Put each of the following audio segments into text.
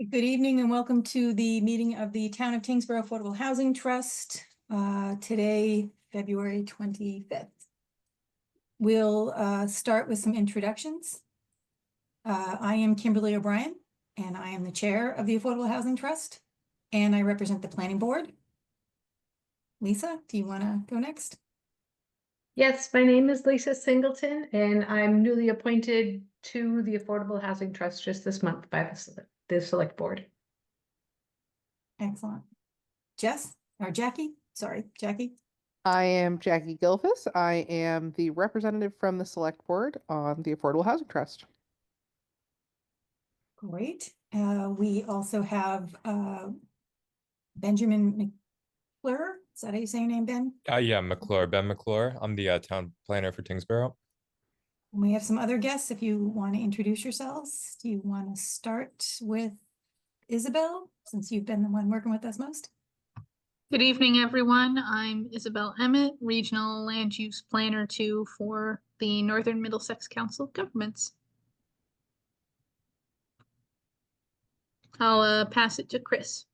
Good evening and welcome to the meeting of the Town of Tyngsborough Affordable Housing Trust. Today, February 25th. We'll start with some introductions. I am Kimberly O'Brien, and I am the chair of the Affordable Housing Trust, and I represent the planning board. Lisa, do you want to go next? Yes, my name is Lisa Singleton, and I'm newly appointed to the Affordable Housing Trust just this month by the select board. Excellent. Jess, or Jackie? Sorry, Jackie. I am Jackie Gilfus. I am the representative from the select board on the Affordable Housing Trust. Great. We also have Benjamin McClure. Is that how you say your name, Ben? Yeah, McClure, Ben McClure. I'm the town planner for Tyngsborough. We have some other guests if you want to introduce yourselves. Do you want to start with Isabel, since you've been the one working with us most? Good evening, everyone. I'm Isabel Emmett, Regional Land Use Planner 2 for the Northern Middlesex Council of Governments. I'll pass it to Chris.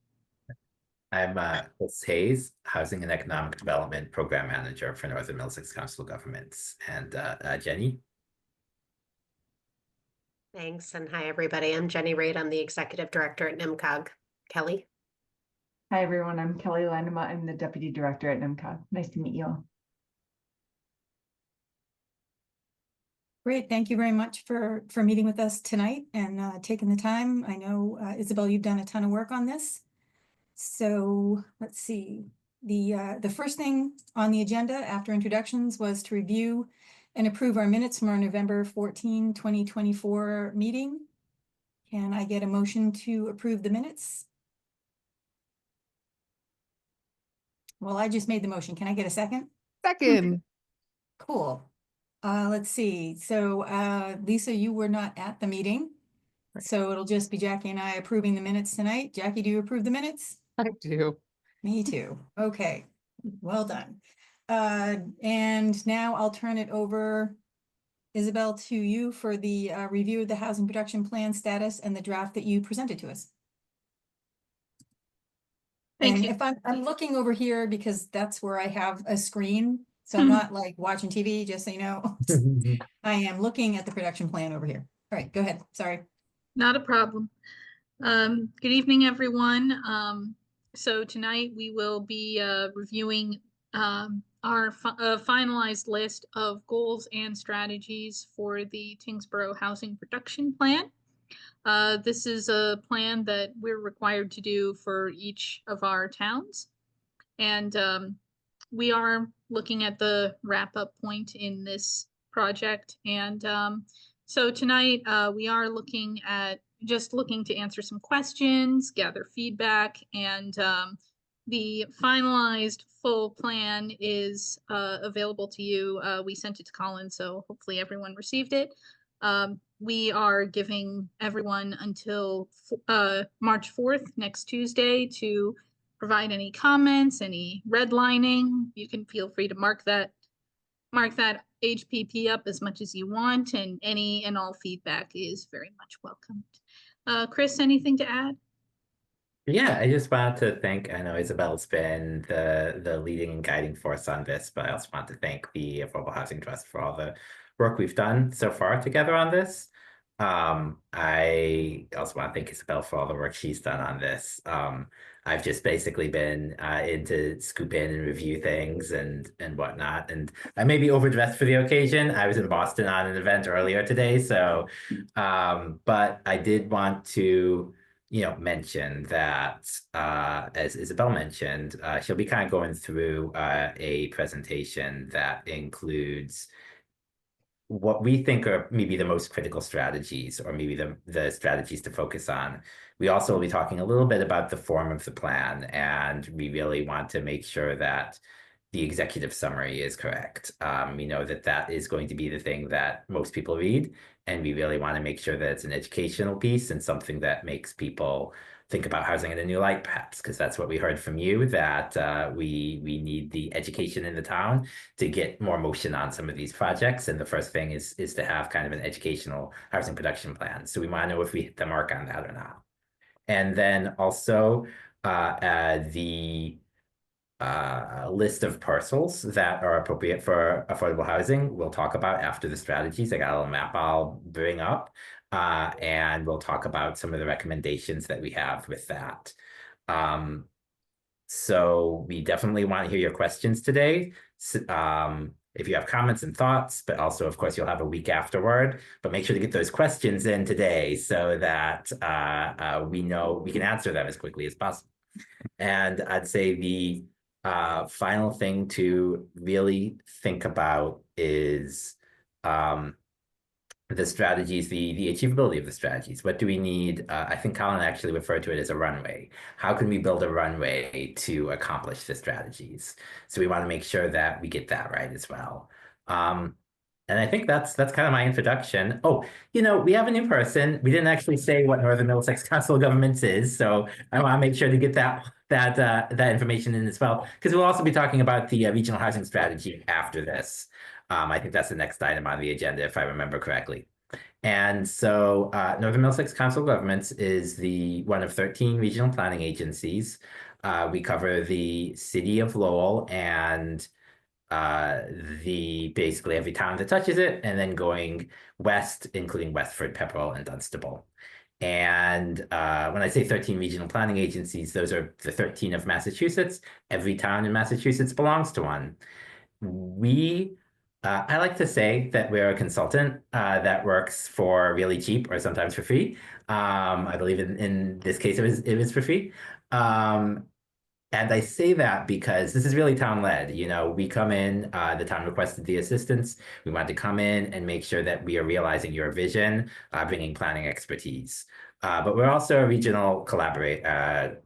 I'm Chris Hayes, Housing and Economic Development Program Manager for Northern Middlesex Council of Governments. And Jenny? Thanks, and hi, everybody. I'm Jenny Reid. I'm the Executive Director at NIMCOG. Kelly? Hi, everyone. I'm Kelly Landema. I'm the Deputy Director at NIMCOG. Nice to meet you all. Great. Thank you very much for meeting with us tonight and taking the time. I know, Isabel, you've done a ton of work on this. So let's see. The first thing on the agenda after introductions was to review and approve our minutes from our November 14, 2024 meeting. Can I get a motion to approve the minutes? Well, I just made the motion. Can I get a second? Second. Cool. Let's see. So Lisa, you were not at the meeting. So it'll just be Jackie and I approving the minutes tonight. Jackie, do you approve the minutes? I do. Me too. Okay. Well done. And now I'll turn it over, Isabel, to you for the review of the housing production plan status and the draft that you presented to us. Thank you. If I'm looking over here because that's where I have a screen, so I'm not like watching TV, just so you know. I am looking at the production plan over here. All right, go ahead. Sorry. Not a problem. Good evening, everyone. So tonight we will be reviewing our finalized list of goals and strategies for the Tyngsborough Housing Production Plan. This is a plan that we're required to do for each of our towns. And we are looking at the wrap-up point in this project. And so tonight we are looking to answer some questions, gather feedback, and the finalized full plan is available to you. We sent it to Colin, so hopefully everyone received it. We are giving everyone until March 4th, next Tuesday, to provide any comments, any redlining. You can feel free to mark that HPP up as much as you want, and any and all feedback is very much welcomed. Chris, anything to add? Yeah, I just wanted to thank, I know Isabel's been the leading and guiding force on this, but I also want to thank the Affordable Housing Trust for all the work we've done so far together on this. I also want to thank Isabel for all the work she's done on this. I've just basically been into scoop in and review things and whatnot. And I may be overdressed for the occasion. I was in Boston on an event earlier today, so but I did want to mention that as Isabel mentioned, she'll be kind of going through a presentation that includes what we think are maybe the most critical strategies, or maybe the strategies to focus on. We also will be talking a little bit about the form of the plan, and we really want to make sure that the executive summary is correct. We know that that is going to be the thing that most people read, and we really want to make sure that it's an educational piece and something that makes people think about housing in a new light, perhaps, because that's what we heard from you, that we need the education in the town to get more motion on some of these projects. And the first thing is to have kind of an educational housing production plan. So we want to know if we hit the mark on that or not. And then also the list of parcels that are appropriate for affordable housing. We'll talk about after the strategies. I got a little map I'll bring up, and we'll talk about some of the recommendations that we have with that. So we definitely want to hear your questions today. If you have comments and thoughts, but also, of course, you'll have a week afterward. But make sure to get those questions in today so that we know we can answer them as quickly as possible. And I'd say the final thing to really think about is the strategies, the achievability of the strategies. What do we need? I think Colin actually referred to it as a runway. How can we build a runway to accomplish the strategies? So we want to make sure that we get that right as well. And I think that's kind of my introduction. Oh, we have a new person. We didn't actually say what Northern Middlesex Council of Governments is, so I want to make sure to get that information in as well, because we'll also be talking about the regional housing strategy after this. I think that's the next item on the agenda, if I remember correctly. And so Northern Middlesex Council of Governments is one of 13 regional planning agencies. We cover the city of Lowell and basically every town that touches it, and then going west, including Westford, Pepperell, and Dunstable. And when I say 13 regional planning agencies, those are the 13 of Massachusetts. Every town in Massachusetts belongs to one. I like to say that we're a consultant that works for really cheap or sometimes for free. I believe in this case it was for free. And I say that because this is really town-led. We come in, the town requested the assistance. We want to come in and make sure that we are realizing your vision, bringing planning expertise. But we're also a regional collaborator,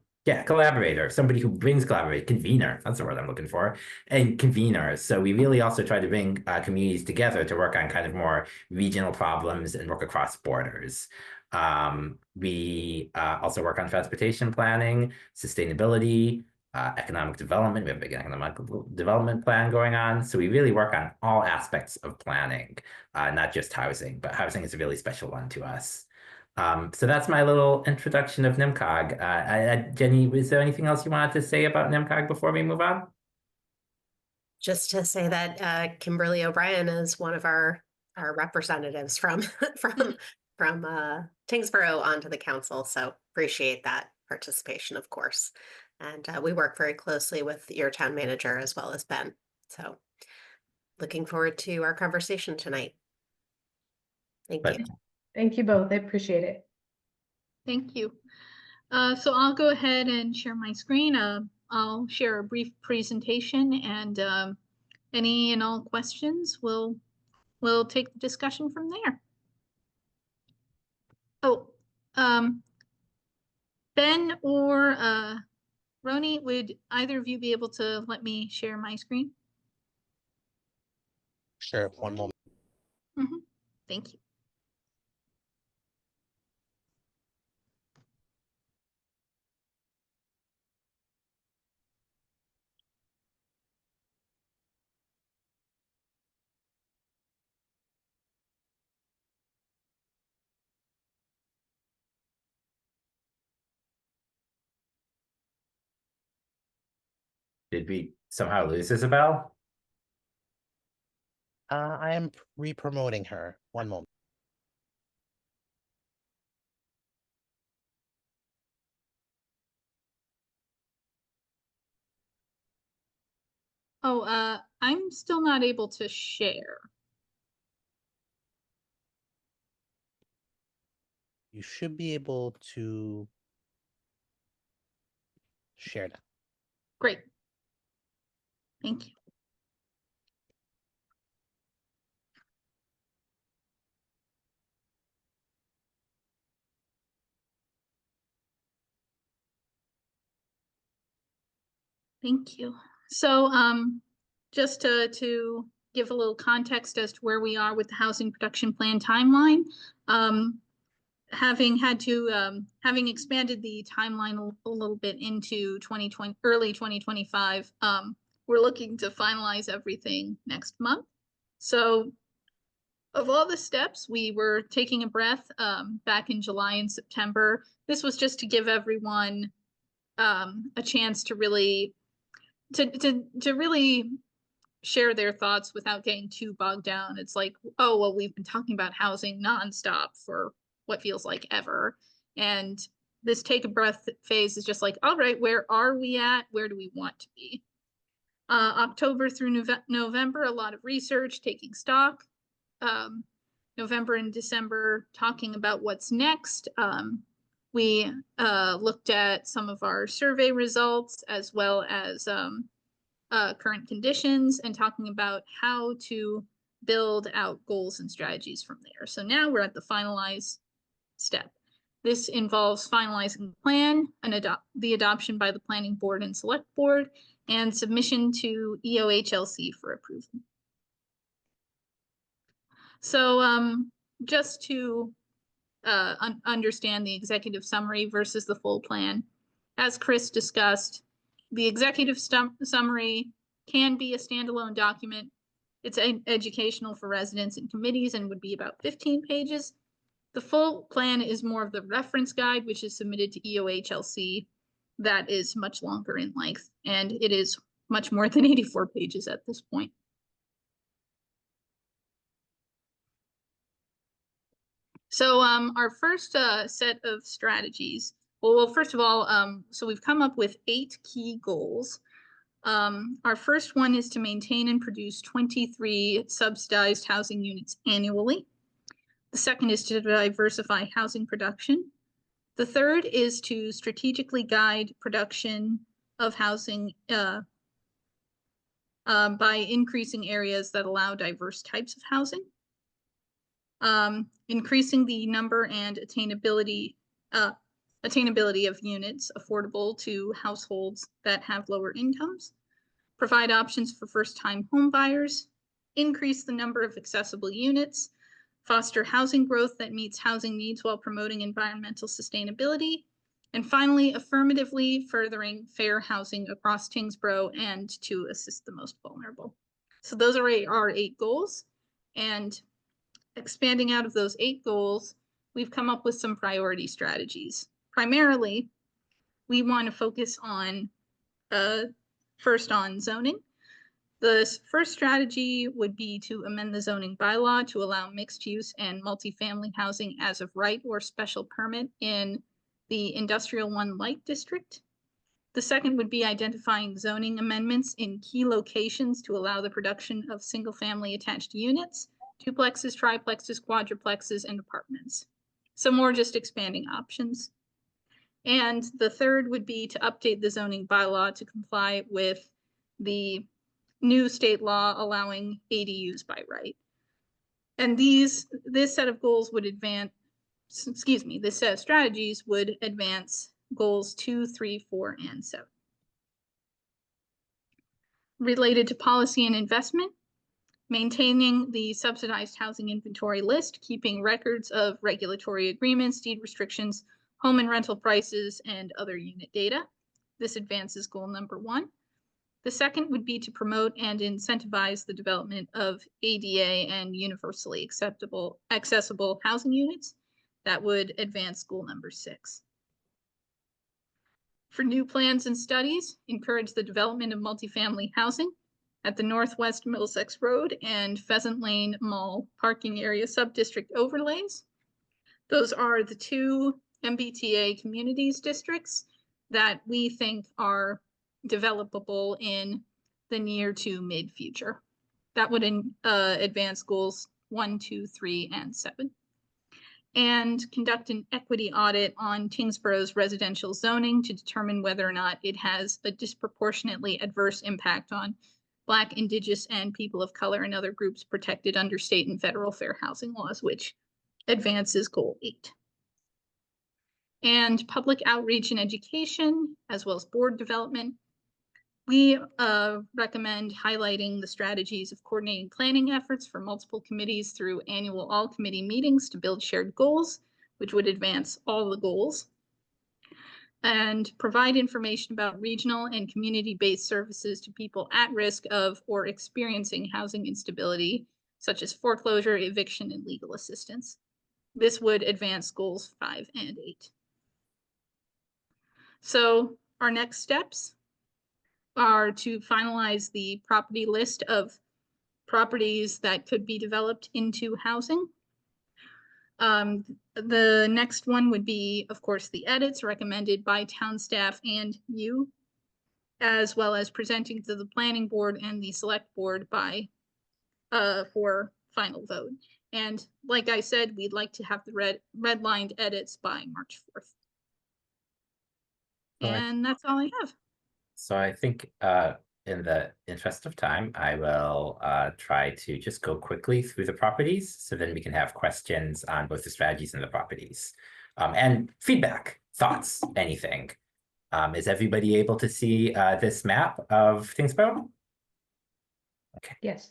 somebody who brings collaborate, convener, that's the word I'm looking for, and convener. So we really also try to bring communities together to work on kind of more regional problems and work across borders. We also work on transportation planning, sustainability, economic development. We have a big economic development plan going on. So we really work on all aspects of planning, not just housing, but housing is a really special one to us. So that's my little introduction of NIMCOG. Jenny, was there anything else you wanted to say about NIMCOG before we move on? Just to say that Kimberly O'Brien is one of our representatives from Tyngsborough onto the council. So appreciate that participation, of course. And we work very closely with your town manager as well as Ben. So looking forward to our conversation tonight. Thank you. Thank you both. I appreciate it. Thank you. So I'll go ahead and share my screen. I'll share a brief presentation, and any and all questions, we'll take the discussion from there. Oh, Ben or Roni, would either of you be able to let me share my screen? Sure, one moment. Thank you. Did we somehow lose Isabel? I am re-promoting her. One moment. Oh, I'm still not able to share. You should be able to share that. Great. Thank you. Thank you. So just to give a little context as to where we are with the housing production plan timeline, having expanded the timeline a little bit into 2020, early 2025, we're looking to finalize everything next month. So Of all the steps, we were taking a breath back in July and September. This was just to give everyone a chance to really really share their thoughts without getting too bogged down. It's like, oh, well, we've been talking about housing nonstop for what feels like ever. And this take a breath phase is just like, all right, where are we at? Where do we want to be? October through November, a lot of research, taking stock. November and December, talking about what's next. We looked at some of our survey results as well as current conditions and talking about how to build out goals and strategies from there. So now we're at the finalize step. This involves finalizing the plan and the adoption by the planning board and select board and submission to EOHLC for approval. So just to understand the executive summary versus the full plan, as Chris discussed, the executive summary can be a standalone document. It's educational for residents and committees and would be about 15 pages. The full plan is more of the reference guide, which is submitted to EOHLC. That is much longer in length, and it is much more than 84 pages at this point. So our first set of strategies, well, first of all, so we've come up with 8 key goals. Our first one is to maintain and produce 23 subsidized housing units annually. The second is to diversify housing production. The third is to strategically guide production of housing by increasing areas that allow diverse types of housing. Increasing the number and attainability of units affordable to households that have lower incomes, provide options for first-time home buyers, increase the number of accessible units, foster housing growth that meets housing needs while promoting environmental sustainability, and finally, affirmatively furthering fair housing across Tyngsborough and to assist the most vulnerable. So those are our 8 goals, and expanding out of those 8 goals, we've come up with some priority strategies. Primarily, we want to focus on first on zoning. The first strategy would be to amend the zoning bylaw to allow mixed use and multifamily housing as of right or special permit in the Industrial 1 Light District. The second would be identifying zoning amendments in key locations to allow the production of single-family attached units, duplexes, triplexes, quadruplexes, and apartments. So more just expanding options. And the third would be to update the zoning bylaw to comply with the new state law allowing ADUs by right. And this set of goals would advance, this set of strategies would advance goals 2, 3, 4, and 7. Related to policy and investment, maintaining the subsidized housing inventory list, keeping records of regulatory agreements, deed restrictions, home and rental prices, and other unit data. This advances goal number 1. The second would be to promote and incentivize the development of ADA and universally accessible housing units. That would advance goal number 6. For new plans and studies, encourage the development of multifamily housing at the Northwest Middlesex Road and Pheasant Lane Mall parking area subdistrict overlays. Those are the 2 MBTA communities districts that we think are developable in the near to mid future. That would advance goals 1, 2, 3, and 7. And conduct an equity audit on Tyngsborough's residential zoning to determine whether or not it has a disproportionately adverse impact on Black, Indigenous, and people of color and other groups protected under state and federal fair housing laws, which advances goal 8. And public outreach and education, as well as board development. We recommend highlighting the strategies of coordinating planning efforts for multiple committees through annual all-committee meetings to build shared goals, which would advance all the goals. And provide information about regional and community-based services to people at risk of or experiencing housing instability such as foreclosure, eviction, and legal assistance. This would advance goals 5 and 8. So our next steps are to finalize the property list of properties that could be developed into housing. The next one would be, of course, the edits recommended by town staff and you, as well as presenting to the planning board and the select board by for final vote. And like I said, we'd like to have the redlined edits by March 4th. Alright. And that's all I have. So I think in the interest of time, I will try to just go quickly through the properties so then we can have questions on both the strategies and the properties. And feedback, thoughts, anything. Is everybody able to see this map of Tyngsborough? Yes.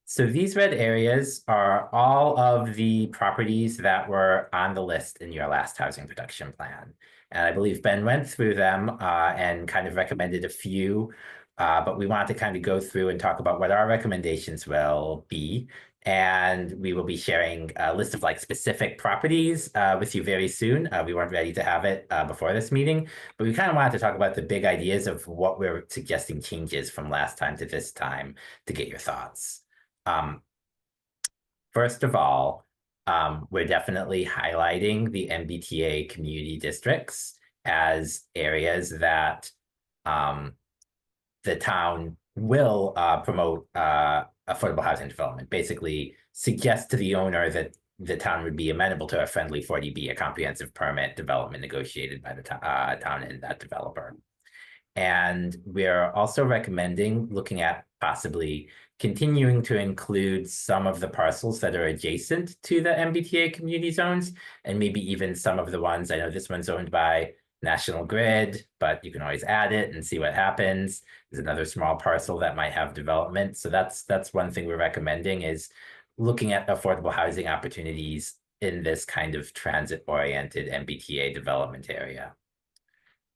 So these red areas are all of the properties that were on the list in your last housing production plan. And I believe Ben went through them and kind of recommended a few, but we want to kind of go through and talk about what our recommendations will be. And we will be sharing a list of like specific properties with you very soon. We weren't ready to have it before this meeting, but we kind of wanted to talk about the big ideas of what we're suggesting changes from last time to this time to get your thoughts. First of all, we're definitely highlighting the MBTA community districts as areas that the town will promote affordable housing development. Basically, suggest to the owner that the town would be amenable to a friendly 40B, a comprehensive permit development negotiated by the town and that developer. And we're also recommending looking at possibly continuing to include some of the parcels that are adjacent to the MBTA community zones, and maybe even some of the ones, I know this one's owned by National Grid, but you can always add it and see what happens. There's another small parcel that might have development. So that's one thing we're recommending is looking at affordable housing opportunities in this kind of transit-oriented MBTA development area.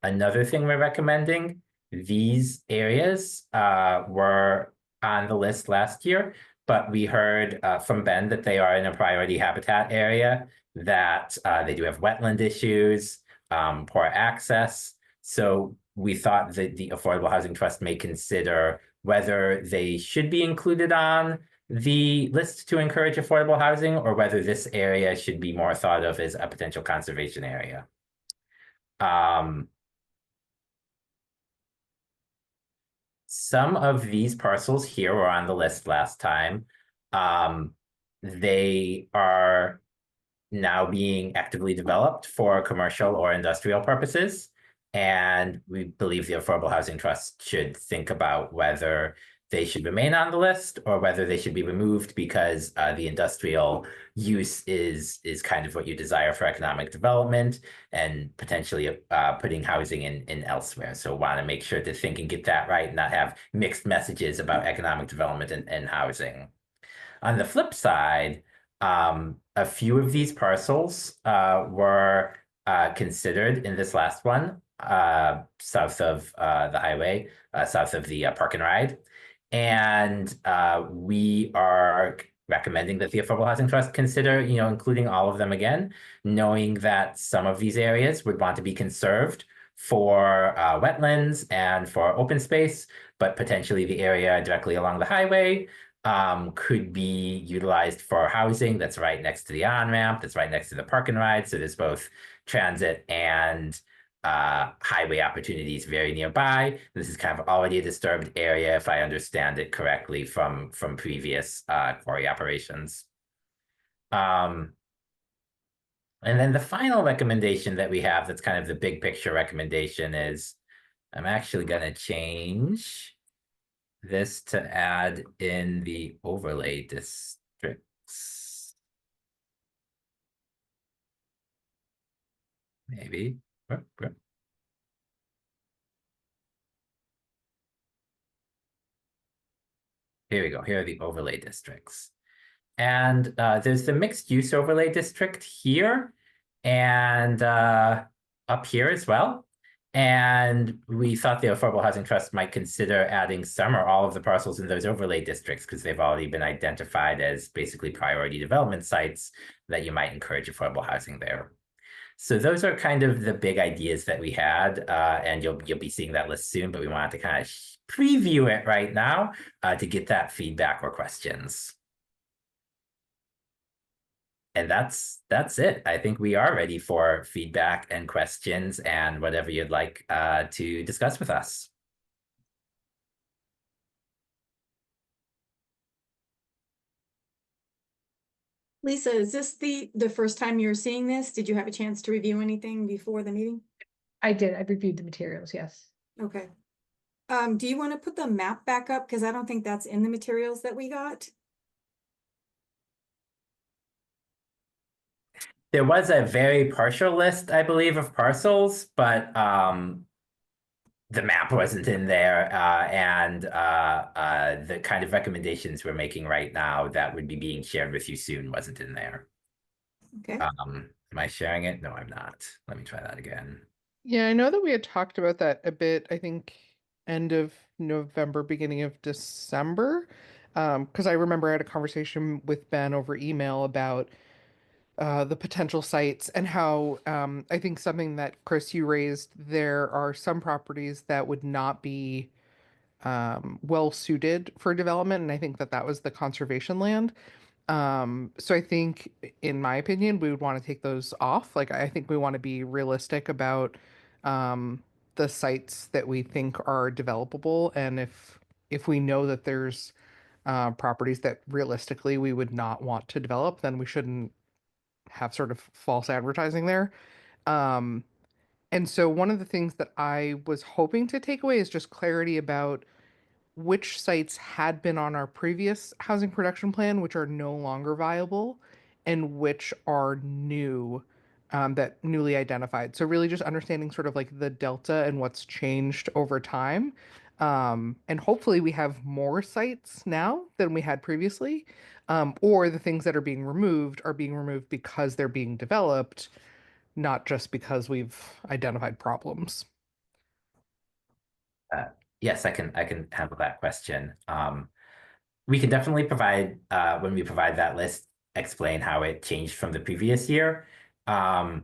Another thing we're recommending, these areas were on the list last year, but we heard from Ben that they are in a priority habitat area, that they do have wetland issues, poor access. So we thought that the Affordable Housing Trust may consider whether they should be included on the list to encourage affordable housing, or whether this area should be more thought of as a potential conservation area. Some of these parcels here were on the list last time. They are now being actively developed for commercial or industrial purposes. And we believe the Affordable Housing Trust should think about whether they should remain on the list or whether they should be removed because the industrial use is kind of what you desire for economic development and potentially putting housing in elsewhere. So want to make sure to think and get that right and not have mixed messages about economic development and housing. On the flip side, a few of these parcels were considered in this last one, south of the highway, south of the Park and Ride. And we are recommending that the Affordable Housing Trust consider, including all of them again, knowing that some of these areas would want to be conserved for wetlands and for open space, but potentially the area directly along the highway could be utilized for housing that's right next to the on-ramp, that's right next to the Park and Ride. So there's both transit and highway opportunities very nearby. This is kind of already a disturbed area, if I understand it correctly from previous quarry operations. And then the final recommendation that we have, that's kind of the big picture recommendation, is I'm actually going to change this to add in the overlay districts. Maybe. Here we go. Here are the overlay districts. And there's the mixed use overlay district here and up here as well. And we thought the Affordable Housing Trust might consider adding some or all of the parcels in those overlay districts because they've already been identified as basically priority development sites that you might encourage affordable housing there. So those are kind of the big ideas that we had, and you'll be seeing that list soon, but we wanted to kind of preview it right now to get that feedback or questions. And that's it. I think we are ready for feedback and questions and whatever you'd like to discuss with us. Lisa, is this the first time you're seeing this? Did you have a chance to review anything before the meeting? I did. I reviewed the materials, yes. Okay. Do you want to put the map back up? Because I don't think that's in the materials that we got. There was a very partial list, I believe, of parcels, but the map wasn't in there, and the kind of recommendations we're making right now that would be being shared with you soon wasn't in there. Okay. Am I sharing it? No, I'm not. Let me try that again. Yeah, I know that we had talked about that a bit, I think end of November, beginning of December. Because I remember I had a conversation with Ben over email about the potential sites and how I think something that Chris you raised, there are some properties that would not be well suited for development, and I think that that was the conservation land. So I think, in my opinion, we would want to take those off. Like, I think we want to be realistic about the sites that we think are developable, and if we know that there's properties that realistically we would not want to develop, then we shouldn't have sort of false advertising there. Um, and so one of the things that I was hoping to take away is just clarity about which sites had been on our previous housing production plan, which are no longer viable, and which are new, that newly identified. So really just understanding sort of like the delta and what's changed over time. And hopefully we have more sites now than we had previously, or the things that are being removed because they're being developed, not just because we've identified problems. Yes, I can handle that question. We can definitely provide when we provide that list, explain how it changed from the previous year. The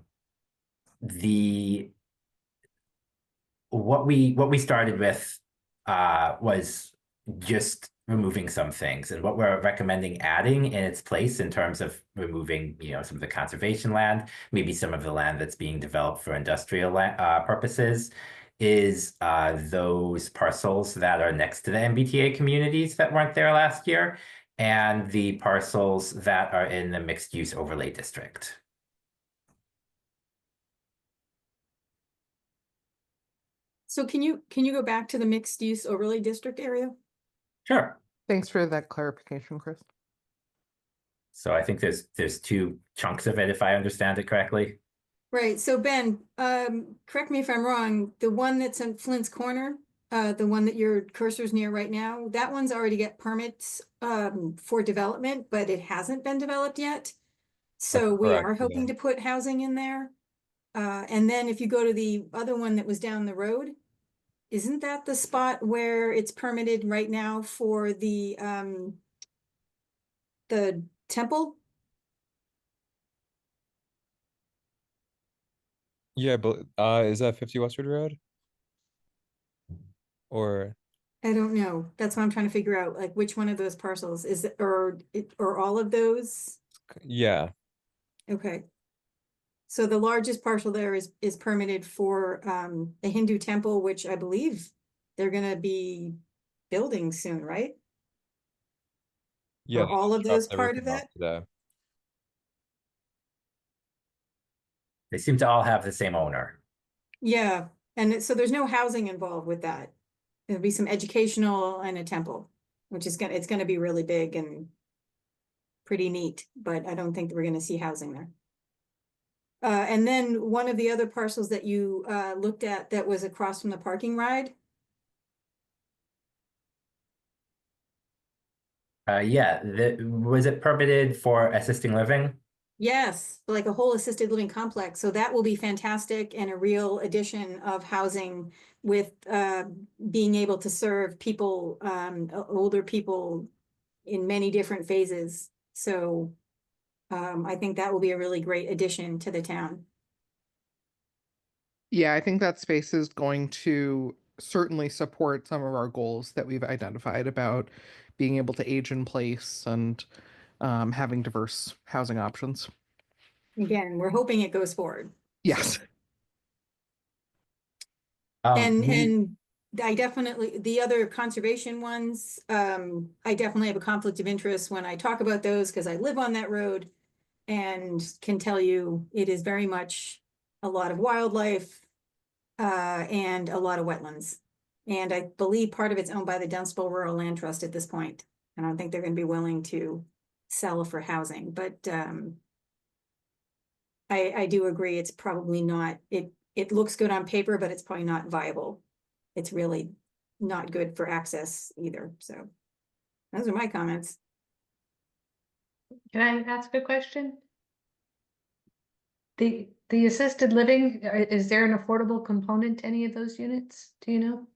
what we started with was just removing some things, and what we're recommending adding in its place in terms of removing, some of the conservation land, maybe some of the land that's being developed for industrial purposes, is those parcels that are next to the MBTA communities that weren't there last year, and the parcels that are in the mixed use overlay district. So can you go back to the mixed use overlay district area? Sure. Thanks for that clarification, Chris. So I think there's two chunks of it, if I understand it correctly. Right. So Ben, correct me if I'm wrong, the one that's in Flint's Corner, the one that your cursor's near right now, that one's already got permits for development, but it hasn't been developed yet. So That's we correct, are hoping yeah. to put housing in there. And then if you go to the other one that was down the road, isn't that the spot where it's permitted right now for the temple? Yeah, but is that 50 Westwood Road? Or I don't know. That's what I'm trying to figure out, like which one of those parcels is it, or all of those? yeah, Okay. So the largest parcel there is permitted for the Hindu temple, which I believe they're gonna be building soon, right? yeah, Are all of those dropped part of everything off that? today. They seem to all have the same owner. Yeah, and so there's no housing involved with that. There'll be some educational and a temple, which is it's gonna be really big and pretty neat, but I don't think we're gonna see housing there. And then one of the other parcels that you looked at that was across from the parking ride. Yeah, was it permitted for assisting living? Yes, like a whole assisted living complex. So that will be fantastic and a real addition of housing with being able to serve people, older people in many different phases. So I think that will be a really great addition to the town. Yeah, I think that space is going to certainly support some of our goals that we've identified about being able to age in place and having diverse housing options. Again, we're hoping it goes forward. Yes. And I definitely, the other conservation ones, I definitely have a conflict of interest when I talk about those because I live on that road and can tell you it is very much a lot of wildlife and a lot of wetlands. And I believe part of it's owned by the Dunstable Rural Land Trust at this point. I don't think they're going to be willing to sell for housing, but I do agree it's probably not, it looks good on paper, but it's probably not viable. It's really not good for access either, so those are my comments. Can I ask a question? The assisted living, is there an affordable component to any of those units? Do you know?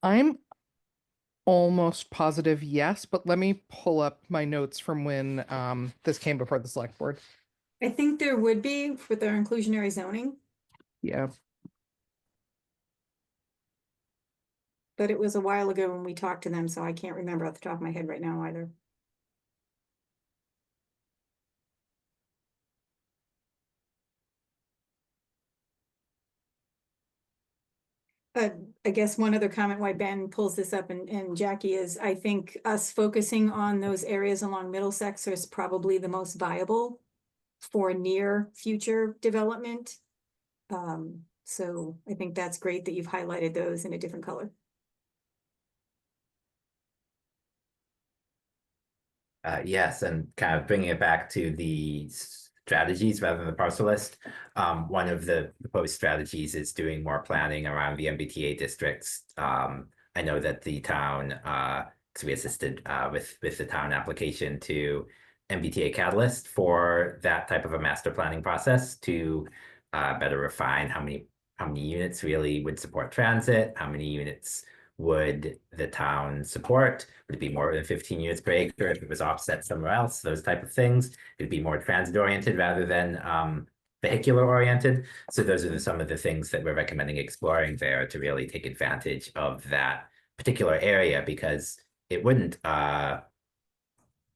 I'm almost positive yes, but let me pull up my notes from when this came before the select board. I think there would be with their inclusionary zoning, Yeah. but it was a while ago when we talked to them, so I can't remember off the top of my head right now either. I guess one other comment why Ben pulls this up and Jackie is, I think us focusing on those areas along Middlesex is probably the most viable for near future development. So I think that's great that you've highlighted those in a different color. Yes, and kind of bringing it back to the strategies rather than the parcel list. One of the proposed strategies is doing more planning around the MBTA districts. I know that the town, because we assisted with the town application to MBTA Catalyst for that type of a master planning process to better refine how many units really would support transit, how many units would the town support? Would it be more than 15 units per acre if it was offset somewhere else? Those type of things. It'd be more transit oriented rather than vehicular oriented. So those are some of the things that we're recommending exploring there to really take advantage of that particular area because it wouldn't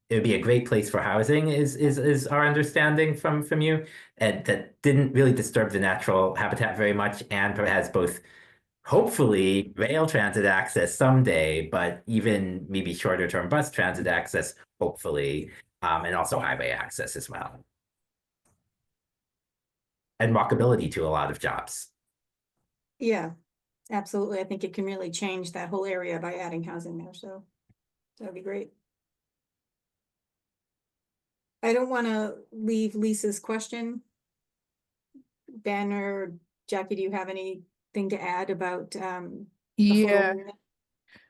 it would be a great place for housing is our understanding from you, and that didn't really disturb the natural habitat very much and has both hopefully rail transit access someday, but even maybe shorter term bus transit access, hopefully, and also highway access as well. And walkability to a lot of jobs. Yeah, absolutely. I think it can really change that whole area by adding housing there, so that'd be great. I don't want to leave Lisa's question. Ben or Jackie, do you have anything to add about Yeah. affordable?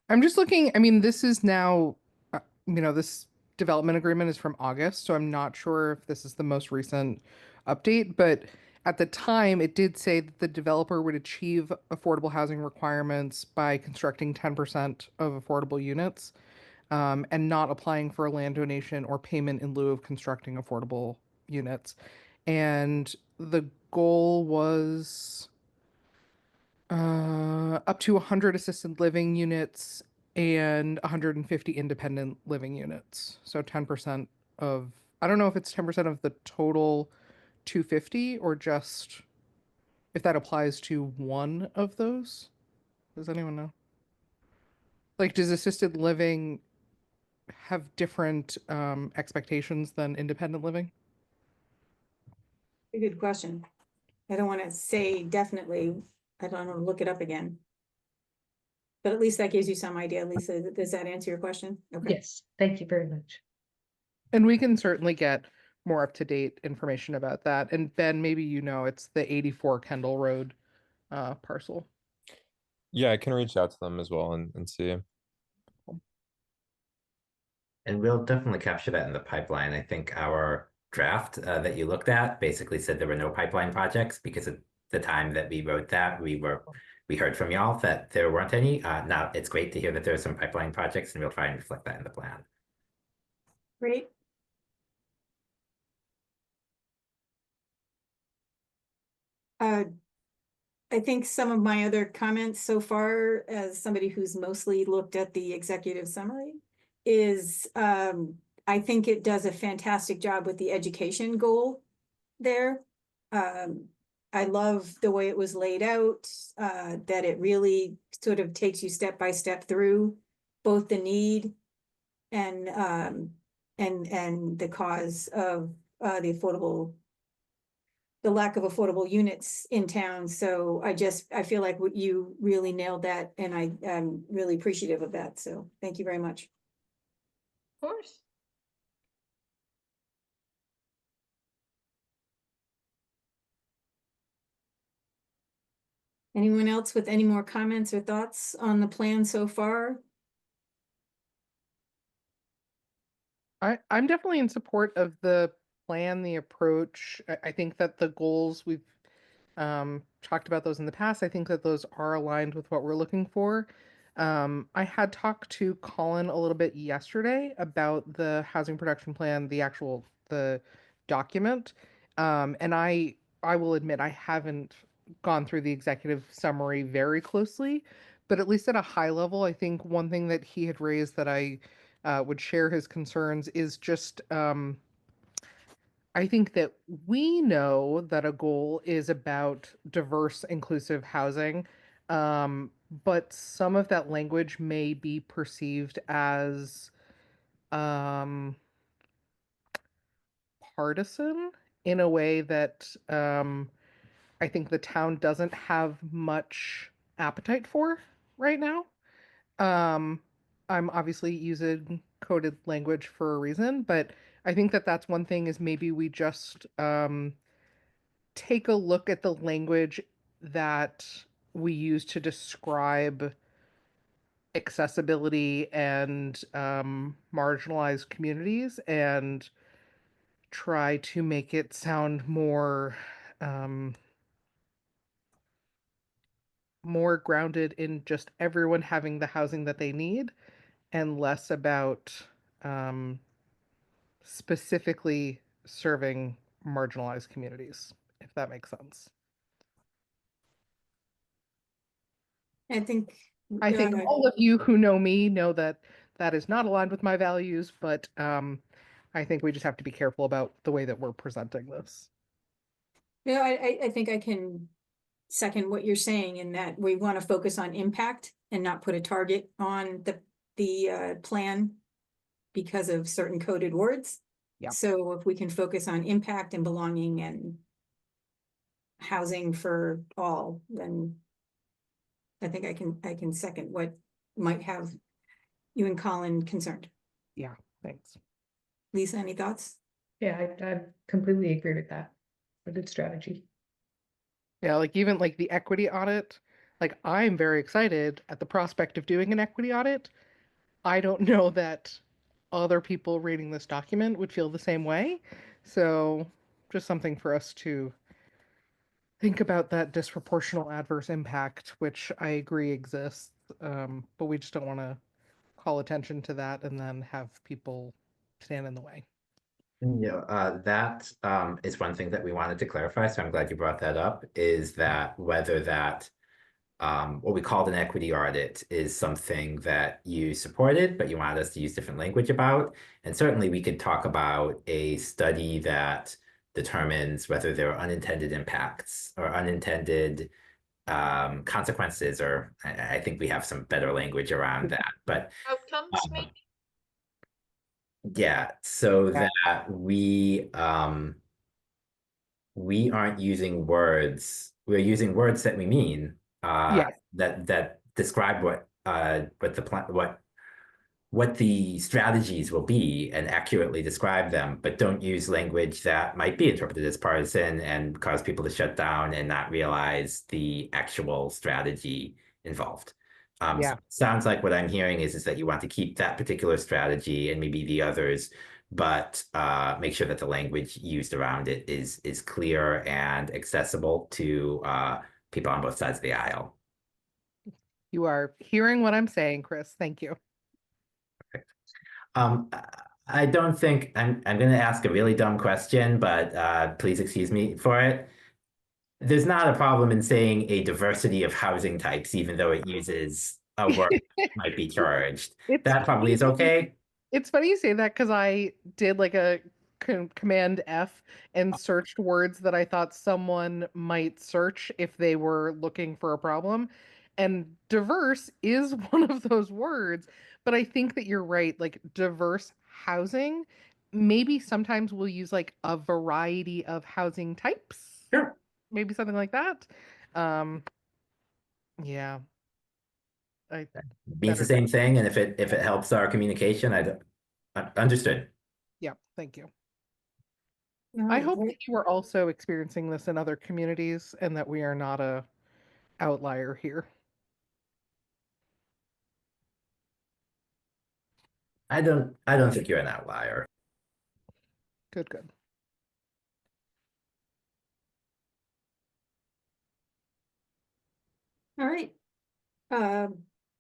I'm just looking, I mean, this is now, this development agreement is from August, so I'm not sure if this is the most recent update, but at the time it did say that the developer would achieve affordable housing requirements by constructing 10% of affordable units, and not applying for a land donation or payment in lieu of constructing affordable units. And the goal was up to 100 assisted living units and 150 independent living units. So 10% of, I don't know if it's 10% of the total 250 or just if that applies to one of those. Does anyone know? Like, does assisted living have different expectations than independent living? A good question. I don't want to say definitely. I don't want to look it up again. But at least that gives you some idea, Lisa. Does that answer your question? Okay. Yes, thank you very much. And we can certainly get more up to date information about that. And Ben, maybe it's the 84 Kendall Road parcel. Yeah, I can reach out to them as well and see. And we'll definitely capture that in the pipeline. I think our draft that you looked at basically said there were no pipeline projects because at the time that we wrote that, we heard from y'all that there weren't any. Now it's great to hear that there are some pipeline projects, and we'll try and reflect that in the plan. Great. I think some of my other comments so far, as somebody who's mostly looked at the executive summary, is I think it does a fantastic job with the education goal there. I love the way it was laid out, that it really sort of takes you step by step through both the need and the cause of the lack of affordable units in town. So I feel like you really nailed that, and I'm really appreciative of that. So thank you very much. Of course. Anyone else with any more comments or thoughts on the plan so far? I'm definitely in support of the plan, the approach. I think that the goals we've talked about those in the past. I think that those are aligned with what we're looking for. I had talked to Colin a little bit yesterday about the housing production plan, the document. And I will admit I haven't gone through the executive summary very closely, but at least at a high level, I think one thing that he had raised that I would share his concerns is just I think that we know that a goal is about diverse, inclusive housing, but some of that language may be perceived as um, partisan in a way that I think the town doesn't have much appetite for right now. Um, I'm obviously using coded language for a reason, but I think that that's one thing is maybe we just take a look at the language that we use to describe accessibility and marginalized communities and try to make it sound um, more grounded in just everyone having the housing that they need and less about um, specifically serving marginalized communities, if that makes sense. I think All of you who know me know that that is not aligned with my values, but I think we just have to be careful about the way that we're presenting this. yeah, I think I can second what you're saying in that we want to focus on impact and not put a target on the plan because of certain coded words. Yeah. So if we can focus on impact and belonging and housing for all, then I think I can second what might have you and Colin concerned. Yeah, thanks. Lisa, any thoughts? Yeah, I completely agree with that. A good strategy. Yeah, like even like the equity audit, like I'm very excited at the prospect of doing an equity audit. I don't know that other people reading this document would feel the same way. So just something for us to think about that disproportional adverse impact, which I agree exists. But we just don't want to call attention to that and then have people stand in the way. Yeah, that is one thing that we wanted to clarify. So I'm glad you brought that up, is that whether that what we called an equity audit is something that you supported, but you wanted us to use different language about. And certainly we could talk about a study that determines whether there are unintended impacts or unintended consequences, or I think we have some better language around that. But Outcomes, maybe? yeah, so Yeah. that we aren't using words, we're using words that we mean, Yeah. that describe what the plan, what the strategies will be and accurately describe them, but don't use language that might be interpreted as partisan and cause people to shut down and not realize the actual strategy involved. Yeah. Sounds like what I'm hearing is that you want to keep that particular strategy and maybe the others, but make sure that the language used around it is clear and accessible to people on both sides of the aisle. You are hearing what I'm saying, Chris. Thank you. Um, I don't think I'm going to ask a really dumb question, but please excuse me for it. There's not a problem in saying a diversity of housing types, even though it uses a word that might be charged. It's That probably is okay. It's funny you say that because I did like a command F and searched words that I thought someone might search if they were looking for a problem. And diverse is one of those words. But I think that you're right. Like diverse housing, maybe sometimes we'll use like a variety of housing types. Sure. Maybe something like that. Yeah. I Means the same thing, and if it helps our communication, understood. Yeah, thank you. All I right, hope great. that you are also experiencing this in other communities and that we are not a outlier here. I don't think you're an outlier. Good, good. All right.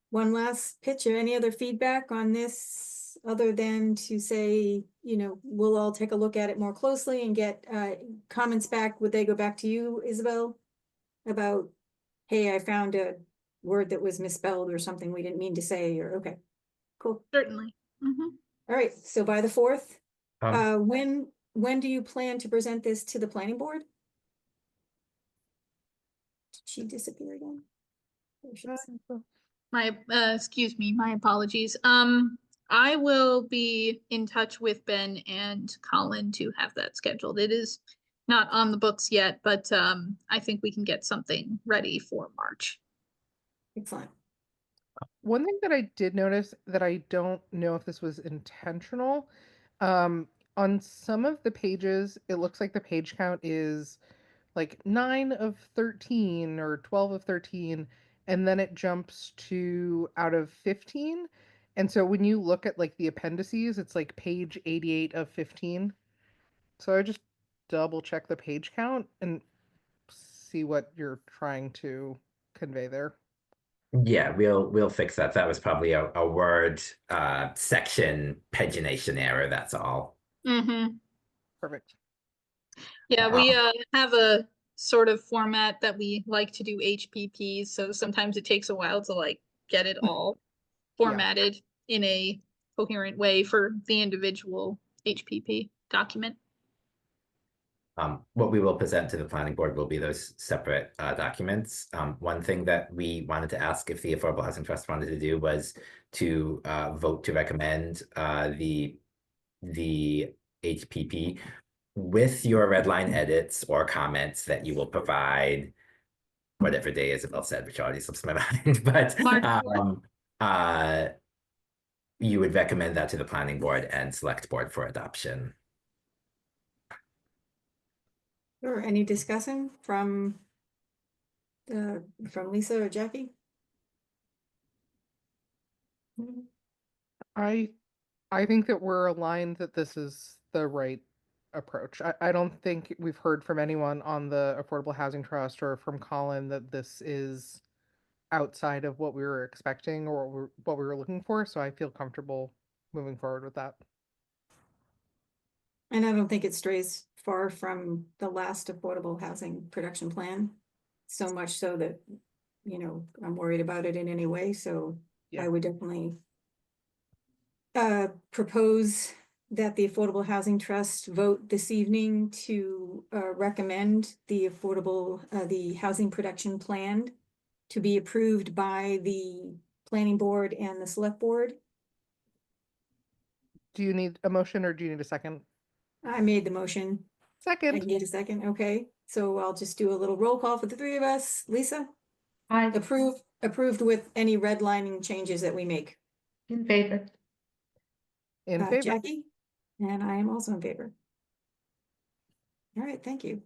One last pitch or any other feedback on this other than to say, we'll all take a look at it more closely and get comments back. Would they go back to you, Isabel? About, hey, I found a word that was misspelled or something we didn't mean to say, or okay, cool. Certainly. All right, so by the 4th, Um, when do you plan to present this to the planning board? Did she disappear again? There she is. Excuse me, my apologies. I will be in touch with Ben and Colin to have that scheduled. It is not on the books yet, but I think we can get something ready for March. Excellent. One thing that I did notice that I don't know if this was intentional, on some of the pages, it looks like the page count is like 9 of 13 or 12 of 13, and then it jumps to out of 15. And so when you look at like the appendices, it's like page 88 of 15. So I just double check the page count and see what you're trying to convey there. yeah, we'll fix that. That was probably a word section pagination error. That's all. Perfect. Yeah, we have a sort of format that we like to do HPPs, so sometimes it takes a while to like get it all formatted in a coherent way for the individual HPP document. What we will present to the planning board will be those separate documents. One thing that we wanted to ask if the Affordable Housing Trust wanted to do was to vote to recommend the HPP with your red line edits or comments that you will provide whatever day Isabel said, which already slips my mind, but March 4th. You would recommend that to the planning board and select board for adoption. Or any discussion from Lisa or Jackie? I think that we're aligned that this is the right approach. I don't think we've heard from anyone on the Affordable Housing Trust or from Colin that this is outside of what we were expecting or what we were looking for. So I feel comfortable moving forward with that. And I don't think it strays far from the last affordable housing production plan. So much so that, I'm worried about it in any way, so Yeah. I would definitely propose that the Affordable Housing Trust vote this evening to recommend the the housing production plan to be approved by the planning board and the select board. Do you need a motion or do you need a second? I made the motion. I Second. need a second, okay. So I'll just do a little roll call for the three of us. Lisa? Aye. Approved with any redlining changes that we make. In favor. In favor. Jackie? And I am also in favor. All right, thank you.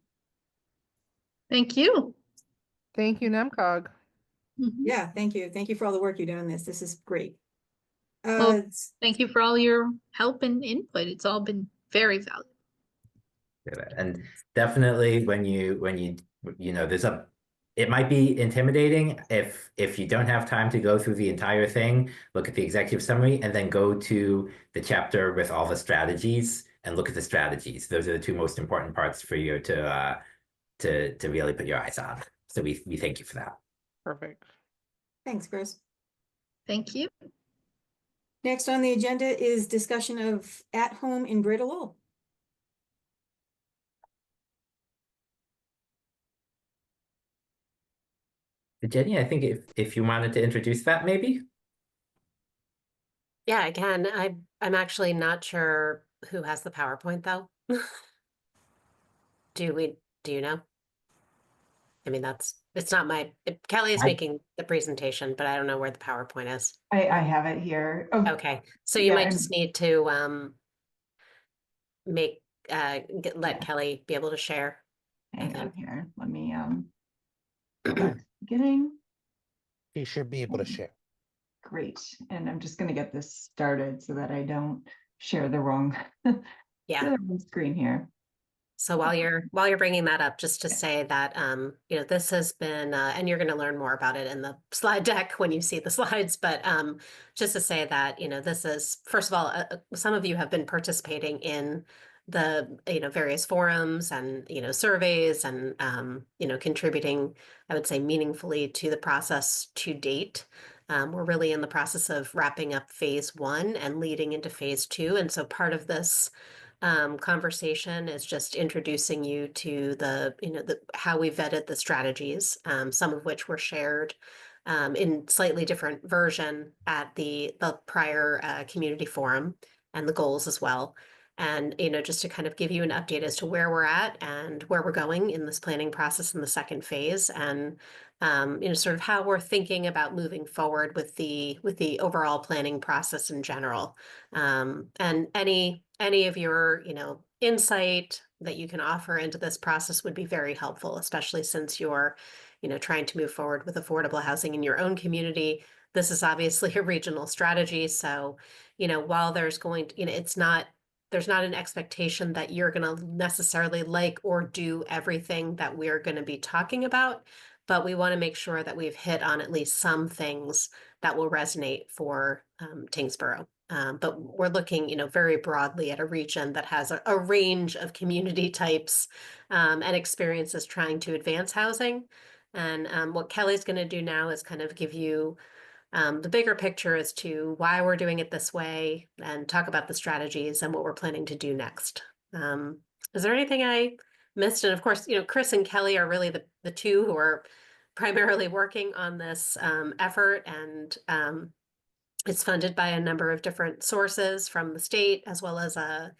Thank you. Thank you, NEMCOG. Mhm. Yeah, thank you. Thank you for all the work you do on this. This is great. Well, thank you for all your help and input. It's all been very valuable. And definitely when you know, it might be intimidating if you don't have time to go through the entire thing, look at the executive summary and then go to the chapter with all the strategies and look at the strategies. Those are the two most important parts for you to really put your eyes on. So we thank you for that. Perfect. Thanks, Chris. Thank you. Next on the agenda is discussion of at-home in Greater Lowell. Jenny, I think if you wanted to introduce that maybe. Yeah, again, I'm actually not sure who has the PowerPoint though. Do you know? I mean, it's not Kelly is making the presentation, but I don't know where the PowerPoint is. I have it here. Oh, Okay, so you yeah, might and- just need to let Kelly be able to share. hang Okay. on here. Let me go back to the beginning. You should be able to share. Great. And I'm just going to get this started so that I don't share the wrong, Yeah. the wrong screen here. So while you're bringing that up, just to say that you know, this has been and you're going to learn more about it in the slide deck when you see the slides, but just to say that, you know, this is, first of all, some of you have been participating in the, you know, various forums and, you know, surveys and you know, contributing, I would say, meaningfully to the process to date. We're really in the process of wrapping up phase 1 and leading into phase 2, and so part of this conversation is just introducing you to the, you know, how we vetted the strategies, some of which were shared in slightly different version at the prior community forum, and the goals as well. And, you know, just to kind of give you an update as to where we're at and where we're going in this planning process in the second phase, and you know, sort of how we're thinking about moving forward with the overall planning process in general. And any of your, you know, insight that you can offer into this process would be very helpful, especially since you're, you know, trying to move forward with affordable housing in your own community. This is obviously a regional strategy, so, you know, while there's going to, you know, there's not an expectation that you're going to necessarily like or do everything that we're going to be talking about, but we want to make sure that we've hit on at least some things that will resonate for Tyngsborough. But we're looking, you know, very broadly at a region that has a range of community types and experiences trying to advance housing. And what Kelly's going to do now is kind of give you the bigger picture as to why we're doing it this way and talk about the strategies and what we're planning to do next. Is there anything I missed? And of course, you know, Chris and Kelly are really the two who are primarily working on this effort, and it's funded by a number of different sources from the state as well as the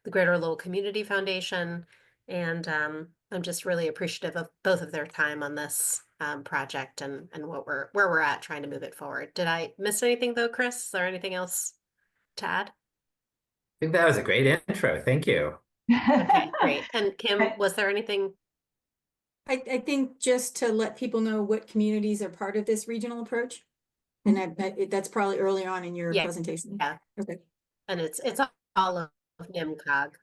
Greater Lowell Community Foundation. And I'm just really appreciative of both of their time on this project and where we're at trying to move it forward. Did I miss anything though, Chris? Is there anything else to add? I think that was a great intro. Thank you. Okay, great. And Kim, was there anything? I think just to let people know what communities are part of this regional approach. And that's probably early on in your Yeah. presentation. Yeah. Okay. And it's all of NIMCOG.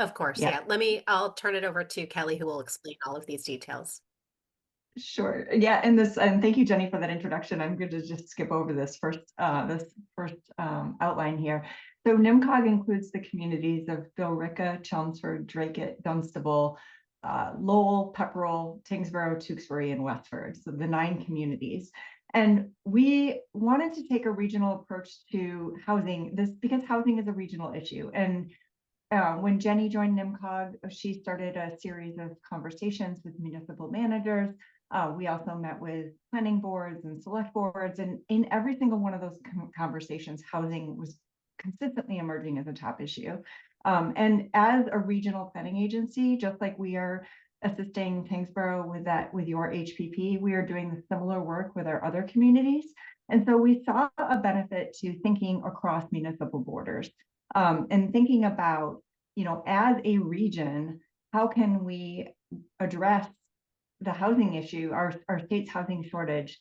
Of course, Yeah. I'll turn it over to Kelly, who will explain all of these details. Sure. Yeah, and thank you, Jenny, for that introduction. I'm going to just skip over this first outline here. So NIMCOG includes the communities of Billerica, Chelmsford, Dracut, Dunstable, Lowell, Pepperell, Tyngsborough, Tewksbury, and Westford. So the 9 communities. And we wanted to take a regional approach to housing, because housing is a regional issue. And when Jenny joined NIMCOG, she started a series of conversations with municipal managers. We also met with planning boards and select boards, and in every single one of those conversations, housing was consistently emerging as a top issue. And as a regional planning agency, just like we are assisting Tyngsborough with your HPP, we are doing the similar work with our other communities. And so we saw a benefit to thinking across municipal borders. And thinking about, you know, as a region, how can we address the housing issue, our state's housing shortage,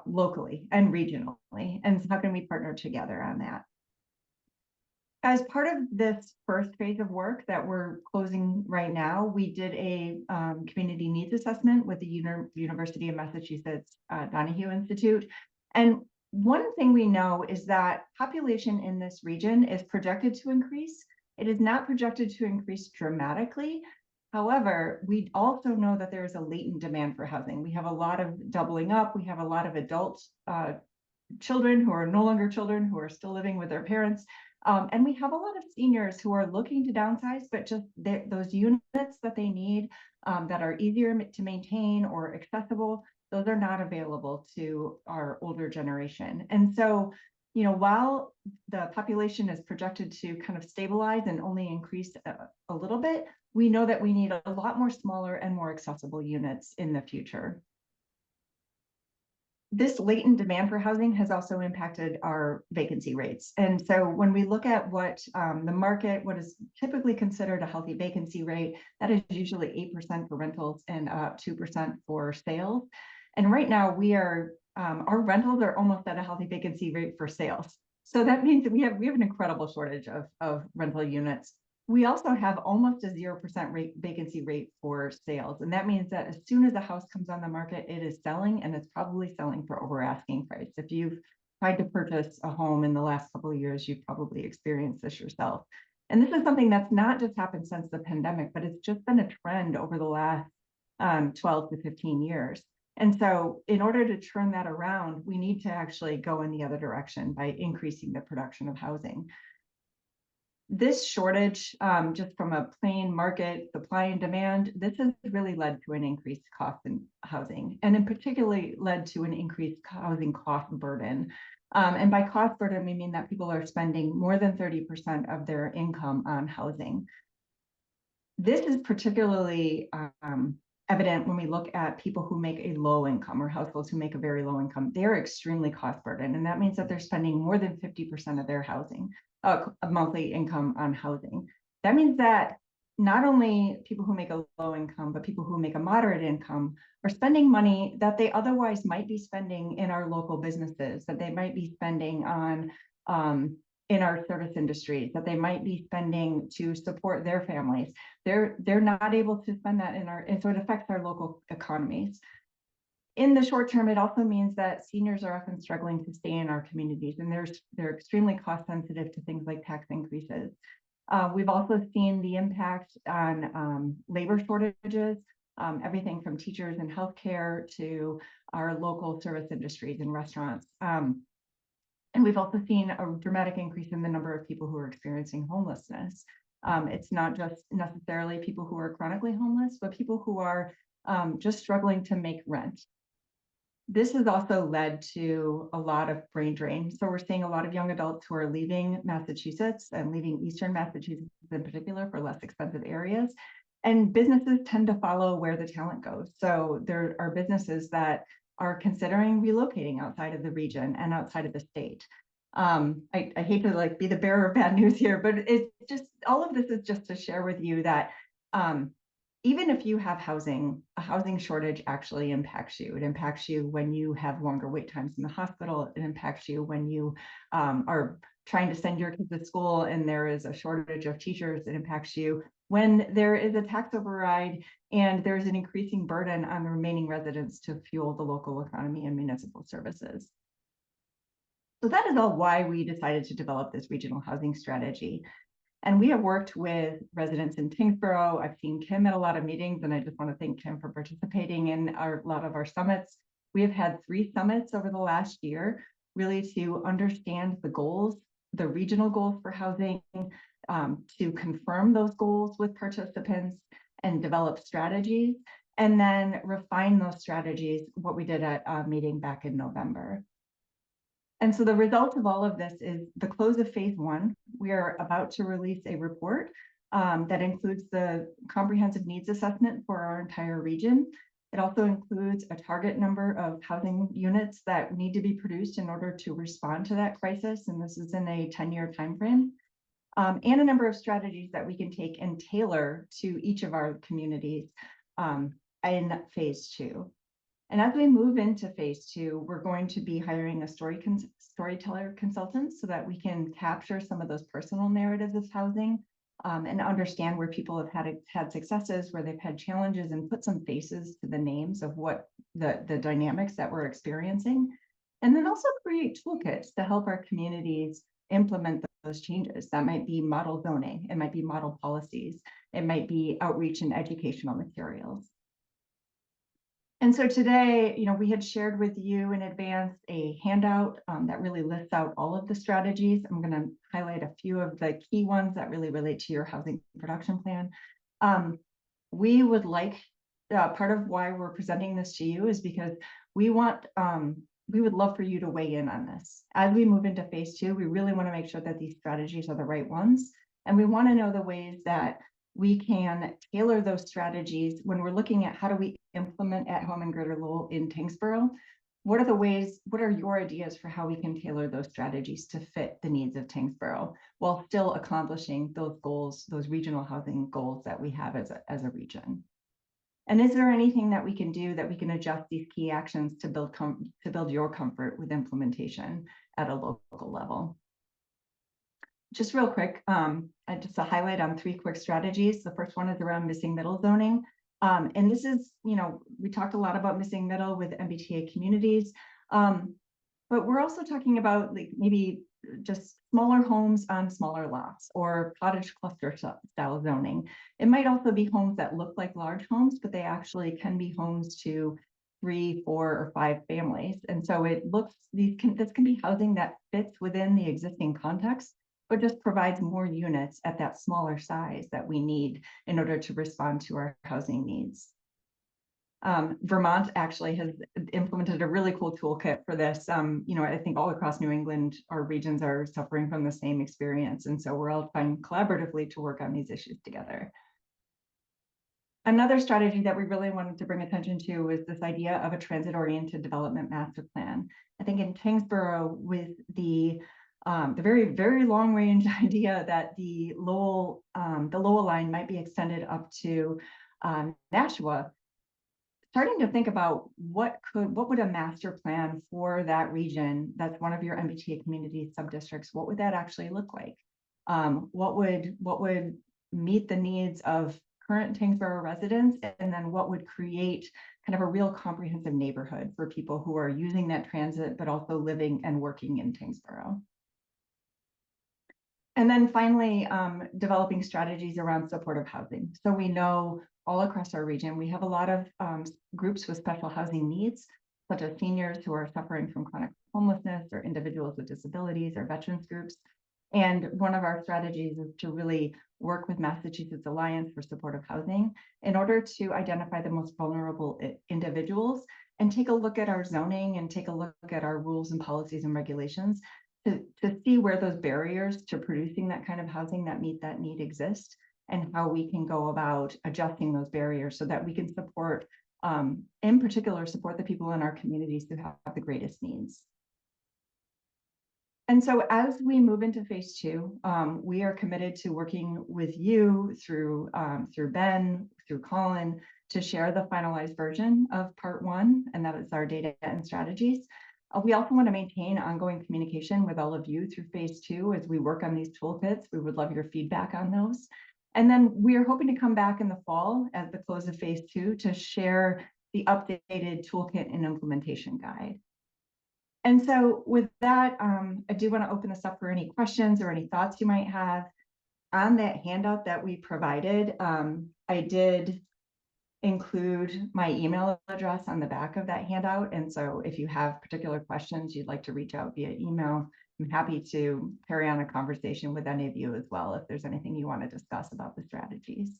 locally and regionally. And so how can we partner together on that? As part of this first phase of work that we're closing right now, we did a community needs assessment with the University of Massachusetts Donahue Institute. And one thing we know is that population in this region is projected to increase. It is not projected to increase dramatically. However, we also know that there is a latent demand for housing. We have a lot of doubling up. We have a lot of adult children who are no longer children, who are still living with their parents. And we have a lot of seniors who are looking to downsize, but just those units that they need that are easier to maintain or accessible, those are not available to our older generation. And so, you know, while the population is projected to kind of stabilize and only increase a little bit, we know that we need a lot more smaller and more accessible units in the future. This latent demand for housing has also impacted our vacancy rates. And so when we look at what the market, what is typically considered a healthy vacancy rate, that is usually 8% for rentals and 2% for sales. And right now we are, our rentals are almost at a healthy vacancy rate for sales. So that means that we have an incredible shortage of rental units. We also have almost a 0% vacancy rate for sales. And that means that as soon as a house comes on the market, it is selling, and it's probably selling for over asking price. If you've tried to purchase a home in the last couple of years, you've probably experienced this yourself. And this is something that's not just happened since the pandemic, but it's just been a trend over the last 12 to 15 years. And so in order to turn that around, we need to actually go in the other direction by increasing the production of housing. This shortage, just from a plain market supply and demand, this has really led to an increased cost in housing, and in particularly led to an increased housing cost burden. And by cost burden, we mean that people are spending more than 30% of their income on housing. This is particularly evident when we look at people who make a low income or households who make a very low income. They're extremely cost burdened, and that means that they're spending more than 50% of their housing, monthly income on housing. That means that not only people who make a low income, but people who make a moderate income are spending money that they otherwise might be spending in our local businesses, that they might be spending on in our service industries, that they might be spending to support their families. They're not able to spend that and so it affects our local economies. In the short term, it also means that seniors are often struggling to stay in our communities, and they're extremely cost sensitive to things like tax increases. We've also seen the impact on labor shortages, everything from teachers and healthcare to our local service industries and restaurants. And we've also seen a dramatic increase in the number of people who are experiencing homelessness. It's not just necessarily people who are chronically homeless, but people who are just struggling to make rent. This has also led to a lot of brain drain. So we're seeing a lot of young adults who are leaving Massachusetts and leaving Eastern Massachusetts in particular for less expensive areas. And businesses tend to follow where the talent goes. So there are businesses that are considering relocating outside of the region and outside of the state. I hate to be the bearer of bad news here, but it's just, all of this is just to share with you that even if you have housing, a housing shortage actually impacts you. It impacts you when you have longer wait times in the hospital. It impacts you when you are trying to send your kids to school and there is a shortage of teachers. It impacts you when there is a tax override and there's an increasing burden on the remaining residents to fuel the local economy and municipal services. So that is all why we decided to develop this regional housing strategy. And we have worked with residents in Tyngsborough. I've seen Kim at a lot of meetings, and I just want to thank Kim for participating in a lot of our summits. We have had 3 summits over the last year, really to understand the goals, the regional goals for housing, to confirm those goals with participants and develop strategies, and then refine those strategies, what we did at a meeting back in November. And so the result of all of this is the close of phase 1. We are about to release a report that includes the comprehensive needs assessment for our entire region. It also includes a target number of housing units that need to be produced in order to respond to that crisis. And this is in a 10-year timeframe. And a number of strategies that we can take and tailor to each of our communities in phase 2. And as we move into phase 2, we're going to be hiring a storyteller consultant so that we can capture some of those personal narratives of housing, and understand where people have had successes, where they've had challenges, and put some faces to the names of what the dynamics that we're experiencing. And then also create toolkits to help our communities implement those changes. That might be model zoning, it might be model policies, it might be outreach and educational materials. And so today, we had shared with you in advance a handout that really lists out all of the strategies. I'm going to highlight a few of the key ones that really relate to your housing production plan. We would like, part of why we're presenting this to you is because we would love for you to weigh in on this. As we move into phase 2, we really want to make sure that these strategies are the right ones. And we want to know the ways that we can tailor those strategies when we're looking at how do we implement at home in Greater Lowell in Tyngsborough. What are your ideas for how we can tailor those strategies to fit the needs of Tyngsborough while still accomplishing those goals, those regional housing goals that we have as a region? And is there anything that we can do that we can adjust these key actions to build your comfort with implementation at a local level? Just real quick, just a highlight on 3 quick strategies. The first one is around missing middle zoning. And this is, we talked a lot about missing middle with MBTA communities, but we're also talking about maybe just smaller homes on smaller lots or cottage cluster style zoning. It might also be homes that look like large homes, but they actually can be homes to 3, 4, or 5 families. And so this can be housing that fits within the existing context, but just provides more units at that smaller size that we need in order to respond to our housing needs. Vermont actually has implemented a really cool toolkit for this. I think all across New England, our regions are suffering from the same experience. And so we're all trying collaboratively to work on these issues together. Another strategy that we really wanted to bring attention to was this idea of a transit-oriented development master plan. I think in Tyngsborough, with the very, very long range idea that the Lowell line might be extended up to Nashua, starting to think about what would a master plan for that region, that's one of your MBTA community subdistricts, what would that actually look like? What would meet the needs of current Tyngsborough residents, and then what would create kind of a real comprehensive neighborhood for people who are using that transit, but also living and working in Tyngsborough. And then finally, developing strategies around supportive housing. So we know all across our region, we have a lot of groups with special housing needs, such as seniors who are suffering from chronic homelessness, or individuals with disabilities, or veterans groups. And one of our strategies is to really work with Massachusetts Alliance for Supportive Housing in order to identify the most vulnerable individuals and take a look at our zoning and take a look at our rules and policies and regulations to see where those barriers to producing that kind of housing that meet that need exist, and how we can go about adjusting those barriers so that we can support, in particular, support the people in our communities who have the greatest needs. And so as we move into phase 2, we are committed to working with you through Ben, through Colin, to share the finalized version of part 1, and that is our data and strategies. We also want to maintain ongoing communication with all of you through phase 2 as we work on these toolkits. We would love your feedback on those. And then we are hoping to come back in the fall at the close of phase 2 to share the updated toolkit and implementation guide. And so with that, I do want to open this up for any questions or any thoughts you might have. On that handout that we provided, I did include my email address on the back of that handout. And so if you have particular questions you'd like to reach out via email, I'm happy to carry on a conversation with any of you as well if there's anything you want to discuss about the strategies.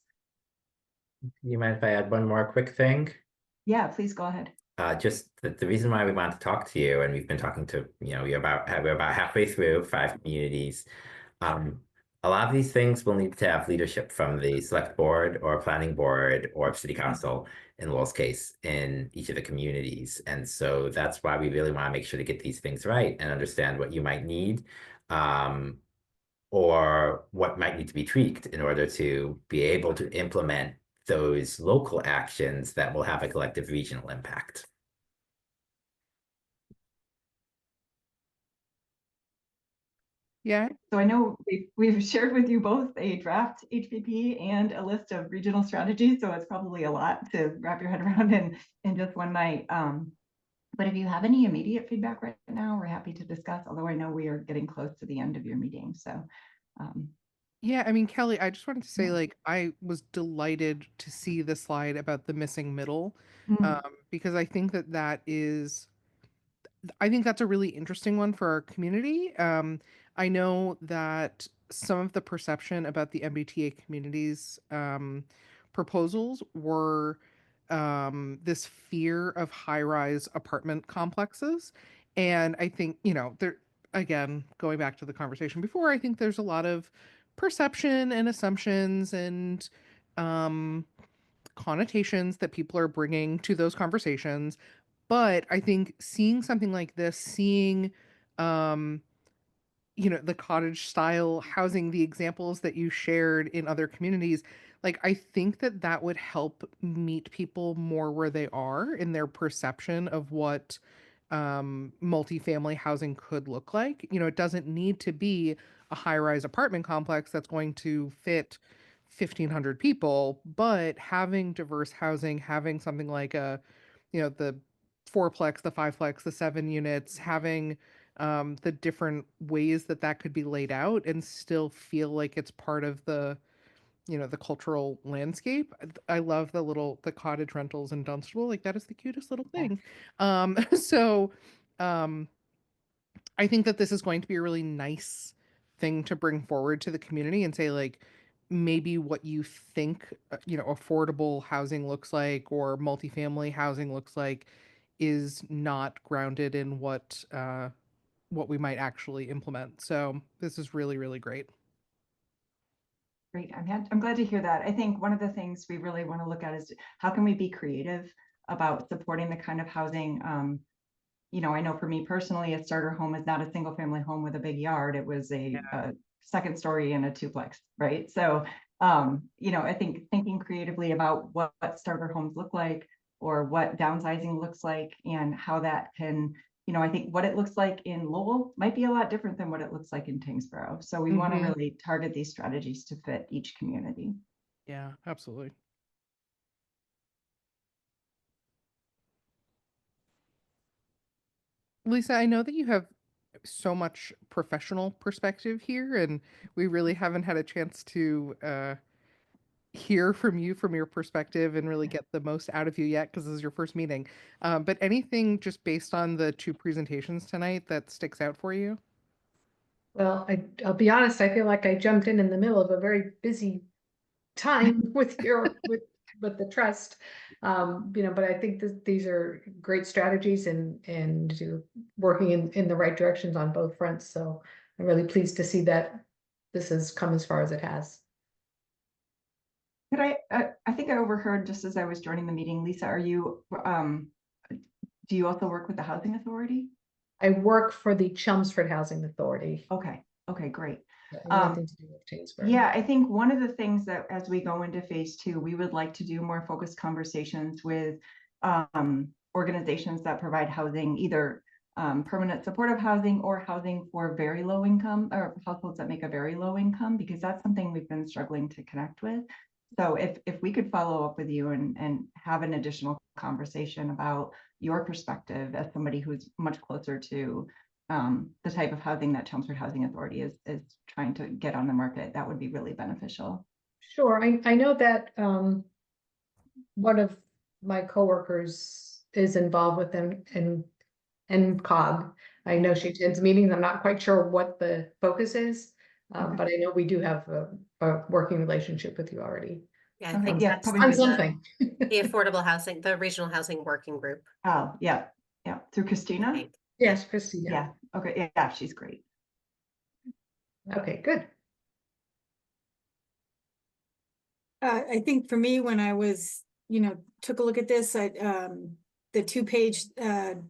You mind if I add one more quick thing? Yeah, please go ahead. Just the reason why we want to talk to you, and we've been talking to, we're about halfway through 5 communities. A lot of these things will need to have leadership from the select board or planning board or city council, in Lowell's case, in each of the communities. And so that's why we really want to make sure to get these things right and understand what you might need, or what might need to be tweaked in order to be able to implement those local actions that will have a collective regional impact. Yeah. So I know we've shared with you both a draft HPP and a list of regional strategies, so it's probably a lot to wrap your head around in just one night. But if you have any immediate feedback right now, we're happy to discuss, although I know we are getting close to the end of your meeting. So Yeah, I mean, Kelly, I just wanted to say, Yeah. like, I was delighted to see the slide about the missing middle, Mm. because I think I think that's a really interesting one for our community. I know that some of the perception about the MBTA community's proposals were this fear of high-rise apartment complexes. And I think, there, again, going back to the conversation before, I think there's a lot of perception and assumptions and um, connotations that people are bringing to those conversations. But I think seeing something like this, seeing um the cottage style housing, the examples that you shared in other communities, like I think that that would help meet people more where they are in their perception of what multifamily housing could look like. It doesn't need to be a high-rise apartment complex that's going to fit 1,500 people, but having diverse housing, having something like the fourplex, the fiveplex, the 7 units, having the different ways that that could be laid out and still feel like it's part of the cultural landscape. I love the cottage rentals in Dunstable. Like that is the cutest little thing. So I think that this is going to be a really nice thing to bring forward to the community and say, like, maybe what you think, affordable housing looks like or multifamily housing looks like is not grounded in what we might actually implement. So this is really, really great. Great. I'm glad to hear that. I think one of the things we really want to look at is how can we be creative about supporting the kind of housing. I know for me personally, a starter home is not a single family home with a big yard. It was a second story and a duplex, right? So, I think thinking creatively about what starter homes look like or what downsizing looks like and how that can, I think what it looks like in Lowell might be a lot different than what it looks like in Tyngsborough. So we want to really target these strategies to fit each community. Yeah, absolutely. Lisa, I know that you have so much professional perspective here, and we really haven't had a chance to hear from you from your perspective and really get the most out of you yet because this is your first meeting. But anything just based on the two presentations tonight that sticks out for you? Well, I'll be honest, I feel like I jumped in the middle of a very busy time with the trust. But I think that these are great strategies and working in the right directions on both fronts. So I'm really pleased to see that this has come as far as it has. Could I think I overheard just as I was joining the meeting, Lisa, do you also work with the Housing Authority? I work for the Chelmsford Housing Authority. Okay, great. Nothing to do with Tyngsborough. Yeah, I think one of the things that as we go into phase 2, we would like to do more focused conversations with organizations that provide housing, either permanent supportive housing or housing for very low income or households that make a very low income, because that's something we've been struggling to connect with. So if we could follow up with you and have an additional conversation about your perspective as somebody who's much closer to the type of housing that Chelmsford Housing Authority is trying to get on the market, that would be really beneficial. Sure. I know that one of my coworkers is involved with them and COG. I know she attends meetings. I'm not quite sure what the focus is, but I know we do have a working relationship with you already. Yeah, I think yeah, that's probably On through something. the affordable housing, the regional housing working group. Oh, yeah, through I Christina. think. Yes, Christina. Yeah. Okay. Yeah, she's great. Okay, good. I think for me, when I was, took a look at this, the 2-page that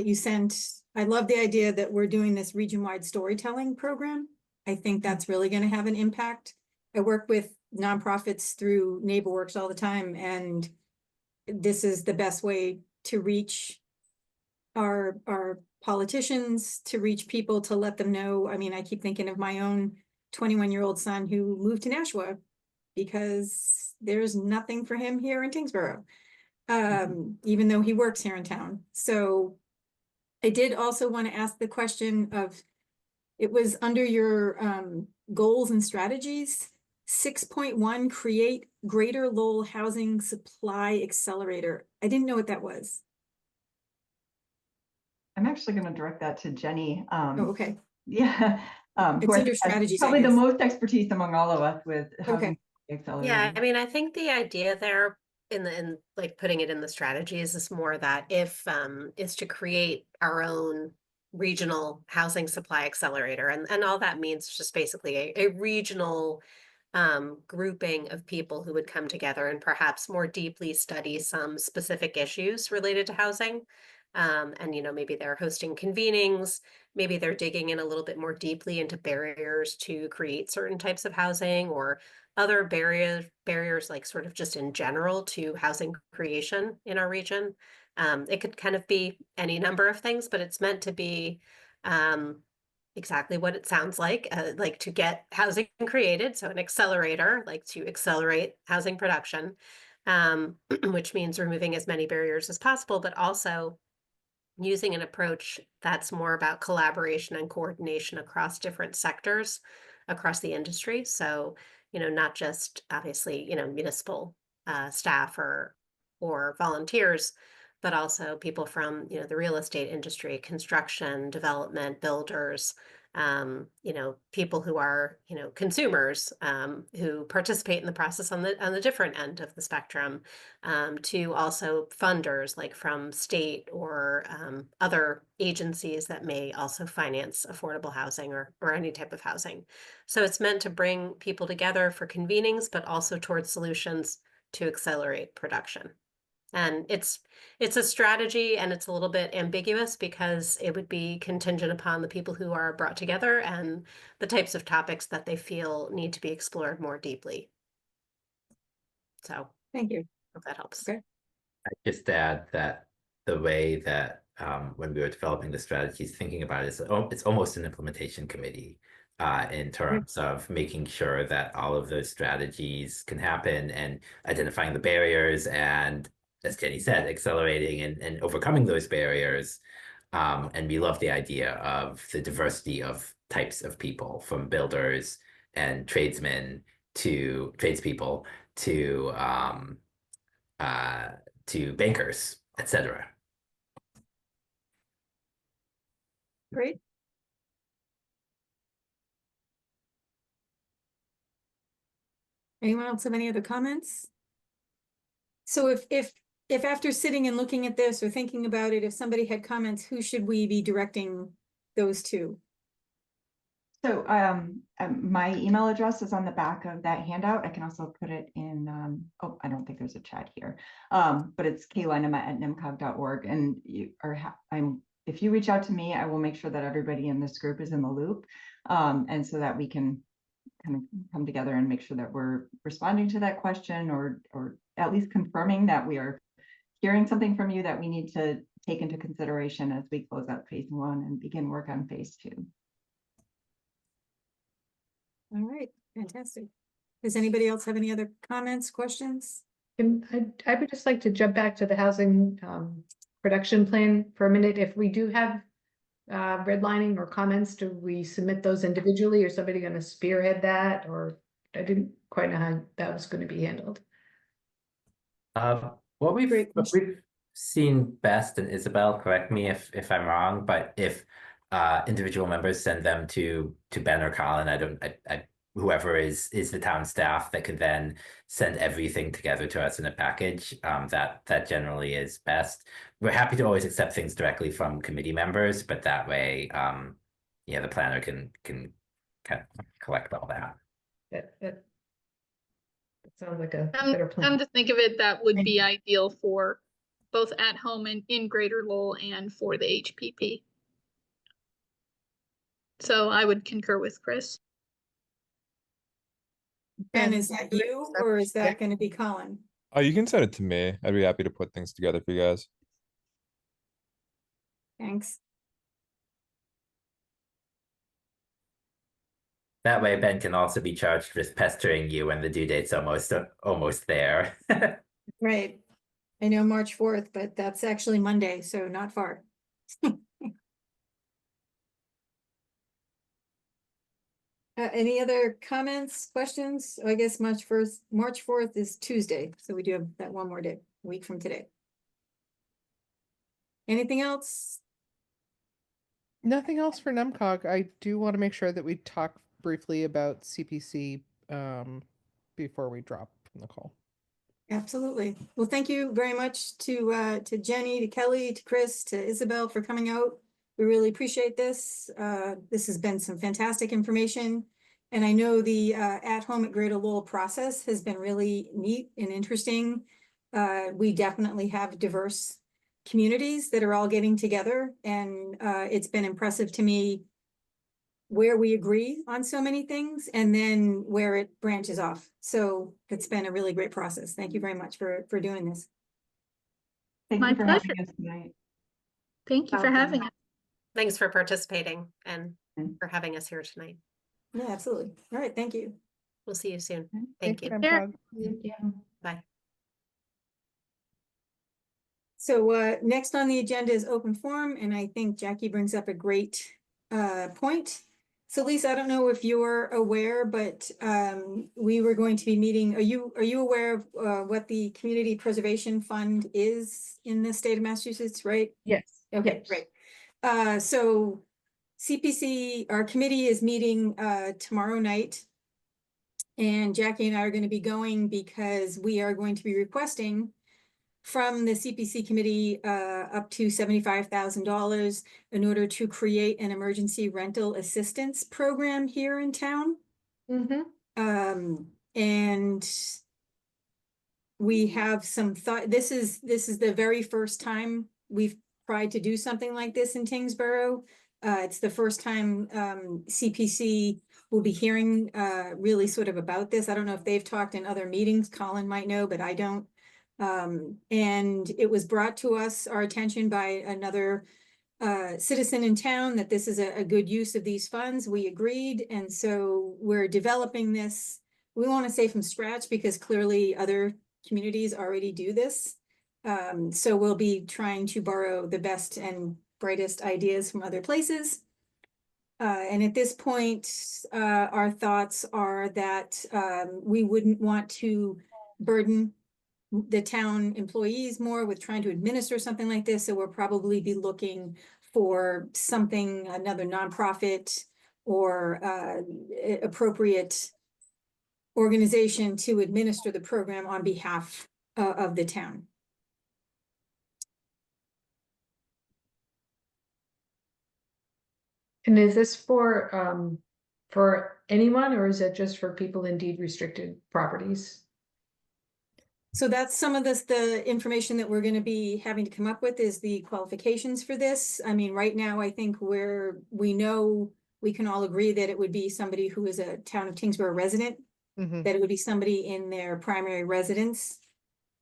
you sent, I love the idea that we're doing this region-wide storytelling program. I think that's really going to have an impact. I work with nonprofits through NeighborWorks all the time, and this is the best way to reach our politicians, to reach people, to let them know. I mean, I keep thinking of my own 21-year-old son who moved to Nashua because there's nothing for him here in Tyngsborough, even though he works here in town. So I did also want to ask the question of, it was under your goals and strategies, 6.1, create Greater Lowell Housing Supply Accelerator. I didn't know what that was. I'm actually going to direct that to Jenny. Oh, okay. Yeah. It's who I under think has strategies, I probably the guess. most expertise among all of us with housing Yeah, accelerator. I mean, I think the idea there in like putting it in the strategies is more that if is to create our own regional housing supply accelerator, and all that means is just basically a regional grouping of people who would come together and perhaps more deeply study some specific issues related to housing. And, you know, maybe they're hosting convenings, maybe they're digging in a little bit more deeply into barriers to create certain types of housing, or other barriers like sort of just in general to housing creation in our region. It could kind of be any number of things, but it's meant to be exactly what it sounds like to get housing created. So an accelerator, like to accelerate housing production, which means removing as many barriers as possible, but also using an approach that's more about collaboration and coordination across different sectors across the industry. So, you know, not just obviously, you know, municipal staff or volunteers, but also people from, you know, the real estate industry, construction, development, builders, you know, people who are, you know, consumers, who participate in the process on the different end of the spectrum, to also funders like from state or other agencies that may also finance affordable housing or any type of housing. So it's meant to bring people together for convenings, but also towards solutions to accelerate production. And it's a strategy, and it's a little bit ambiguous because it would be contingent upon the people who are brought together and the types of topics that they feel need to be explored more deeply. So Thank you. hope that helps. Okay. Just add that the way that when we were developing the strategies, thinking about it, it's almost an implementation committee in terms of making sure that all of those strategies can happen and identifying the barriers and, as Jenny said, accelerating and overcoming those barriers. And we love the idea of the diversity of types of people, from builders and tradesmen to tradespeople to bankers, etc. Great. Anyone else have any other comments? So if after sitting and looking at this or thinking about it, if somebody had comments, who should we be directing those to? So my email address is on the back of that handout. I can also put it in, oh, I don't think there's a chat here, but it's klinema@nimcog.org. And if you reach out to me, I will make sure that everybody in this group is in the loop. And so that we can kind of come together and make sure that we're responding to that question, or at least confirming that we are hearing something from you that we need to take into consideration as we close out phase 1 and begin work on phase 2. All right, fantastic. Does anybody else have any other comments, questions? And I would just like to jump back to the housing production plan for a minute. If we do have redlining or comments, do we submit those individually, or somebody going to spearhead that? Or I didn't quite know how that was going to be handled. What we've seen best, and Isabel, correct me if I'm wrong, but if individual members send them to Ben or Colin, whoever is the town staff that could then send everything together to us in a package, that generally is best. We're happy to always accept things directly from committee members, but that way, yeah, the planner can kind of collect all that. That sounds like a better plan. Come to think of it, that would be ideal for both at home and in Greater Lowell and for the HPP. So I would concur with Chris. Ben, is that you, or is that going to be Colin? Oh, you can send it to me. I'd be happy to put things together for you guys. Thanks. That way Ben can also be charged with pestering you when the due date's almost there. Right. I know March 4th, but that's actually Monday, so not far. Any other comments, questions? I guess March 4th is Tuesday, so we do have that one more day, a week from today. Anything else? Nothing else for NEMCOG. I do want to make sure that we talk briefly about CPC before we drop from the call. Absolutely. Well, thank you very much to Jenny, to Kelly, to Chris, to Isabel for coming out. We really appreciate this. This has been some fantastic information. And I know the at home at Greater Lowell process has been really neat and interesting. We definitely have diverse communities that are all getting together, and it's been impressive to me where we agree on so many things and then where it branches off. So it's been a really great process. Thank you very much for doing this. Thank My you for having pleasure. us tonight. Thank you for Well having done. us. Thanks for participating and Mm. for having us here tonight. Yeah, absolutely. All right, thank you. We'll see you soon. Okay. Thank you. Sure. NEMCOG. Thank you. Bye. So next on the agenda is open forum, and I think Jackie brings up a great point. So Lisa, I don't know if you're aware, but we were going to be meeting. Are you aware of what the Community Preservation Fund is in the state of Massachusetts, right? Yes. Okay, yes. great. So CPC, our committee is meeting tomorrow night. And Jackie and I are going to be going because we are going to be requesting from the CPC committee up to $75,000 in order to create an emergency rental assistance program here in town. Mm-hmm. And we have some thought, this is the very first time we've tried to do something like this in Tyngsborough. It's the first time CPC will be hearing really sort of about this. I don't know if they've talked in other meetings. Colin might know, but I don't. And it was brought to us, our attention, by another citizen in town that this is a good use of these funds. We agreed, and so we're developing this. We want to say from scratch because clearly other communities already do this. So we'll be trying to borrow the best and brightest ideas from other places. And at this point, our thoughts are that we wouldn't want to burden the town employees more with trying to administer something like this. So we'll probably be looking for something, another nonprofit or appropriate organization to administer the program on behalf of the town. And is this for anyone, or is it just for people in deed restricted properties? So that's some of the information that we're going to be having to come up with is the qualifications for this. I mean, right now, I think we know we can all agree that it would be somebody who is a town of Tyngsborough resident, that it would be somebody in their primary residence.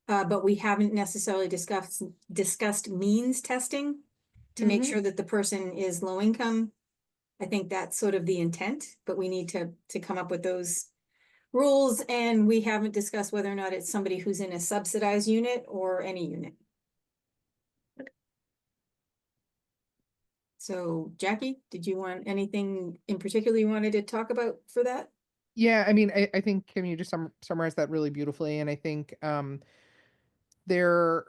But we haven't necessarily discussed means testing to make sure that the person is low income. I think that's sort of the intent, but we need to come up with those rules, and we haven't discussed whether or not it's somebody who's in a subsidized unit or any unit. So Jackie, did you want anything in particular you wanted to talk about for that? Yeah, I mean, I think Kim, you just summarized that really beautifully, and I think there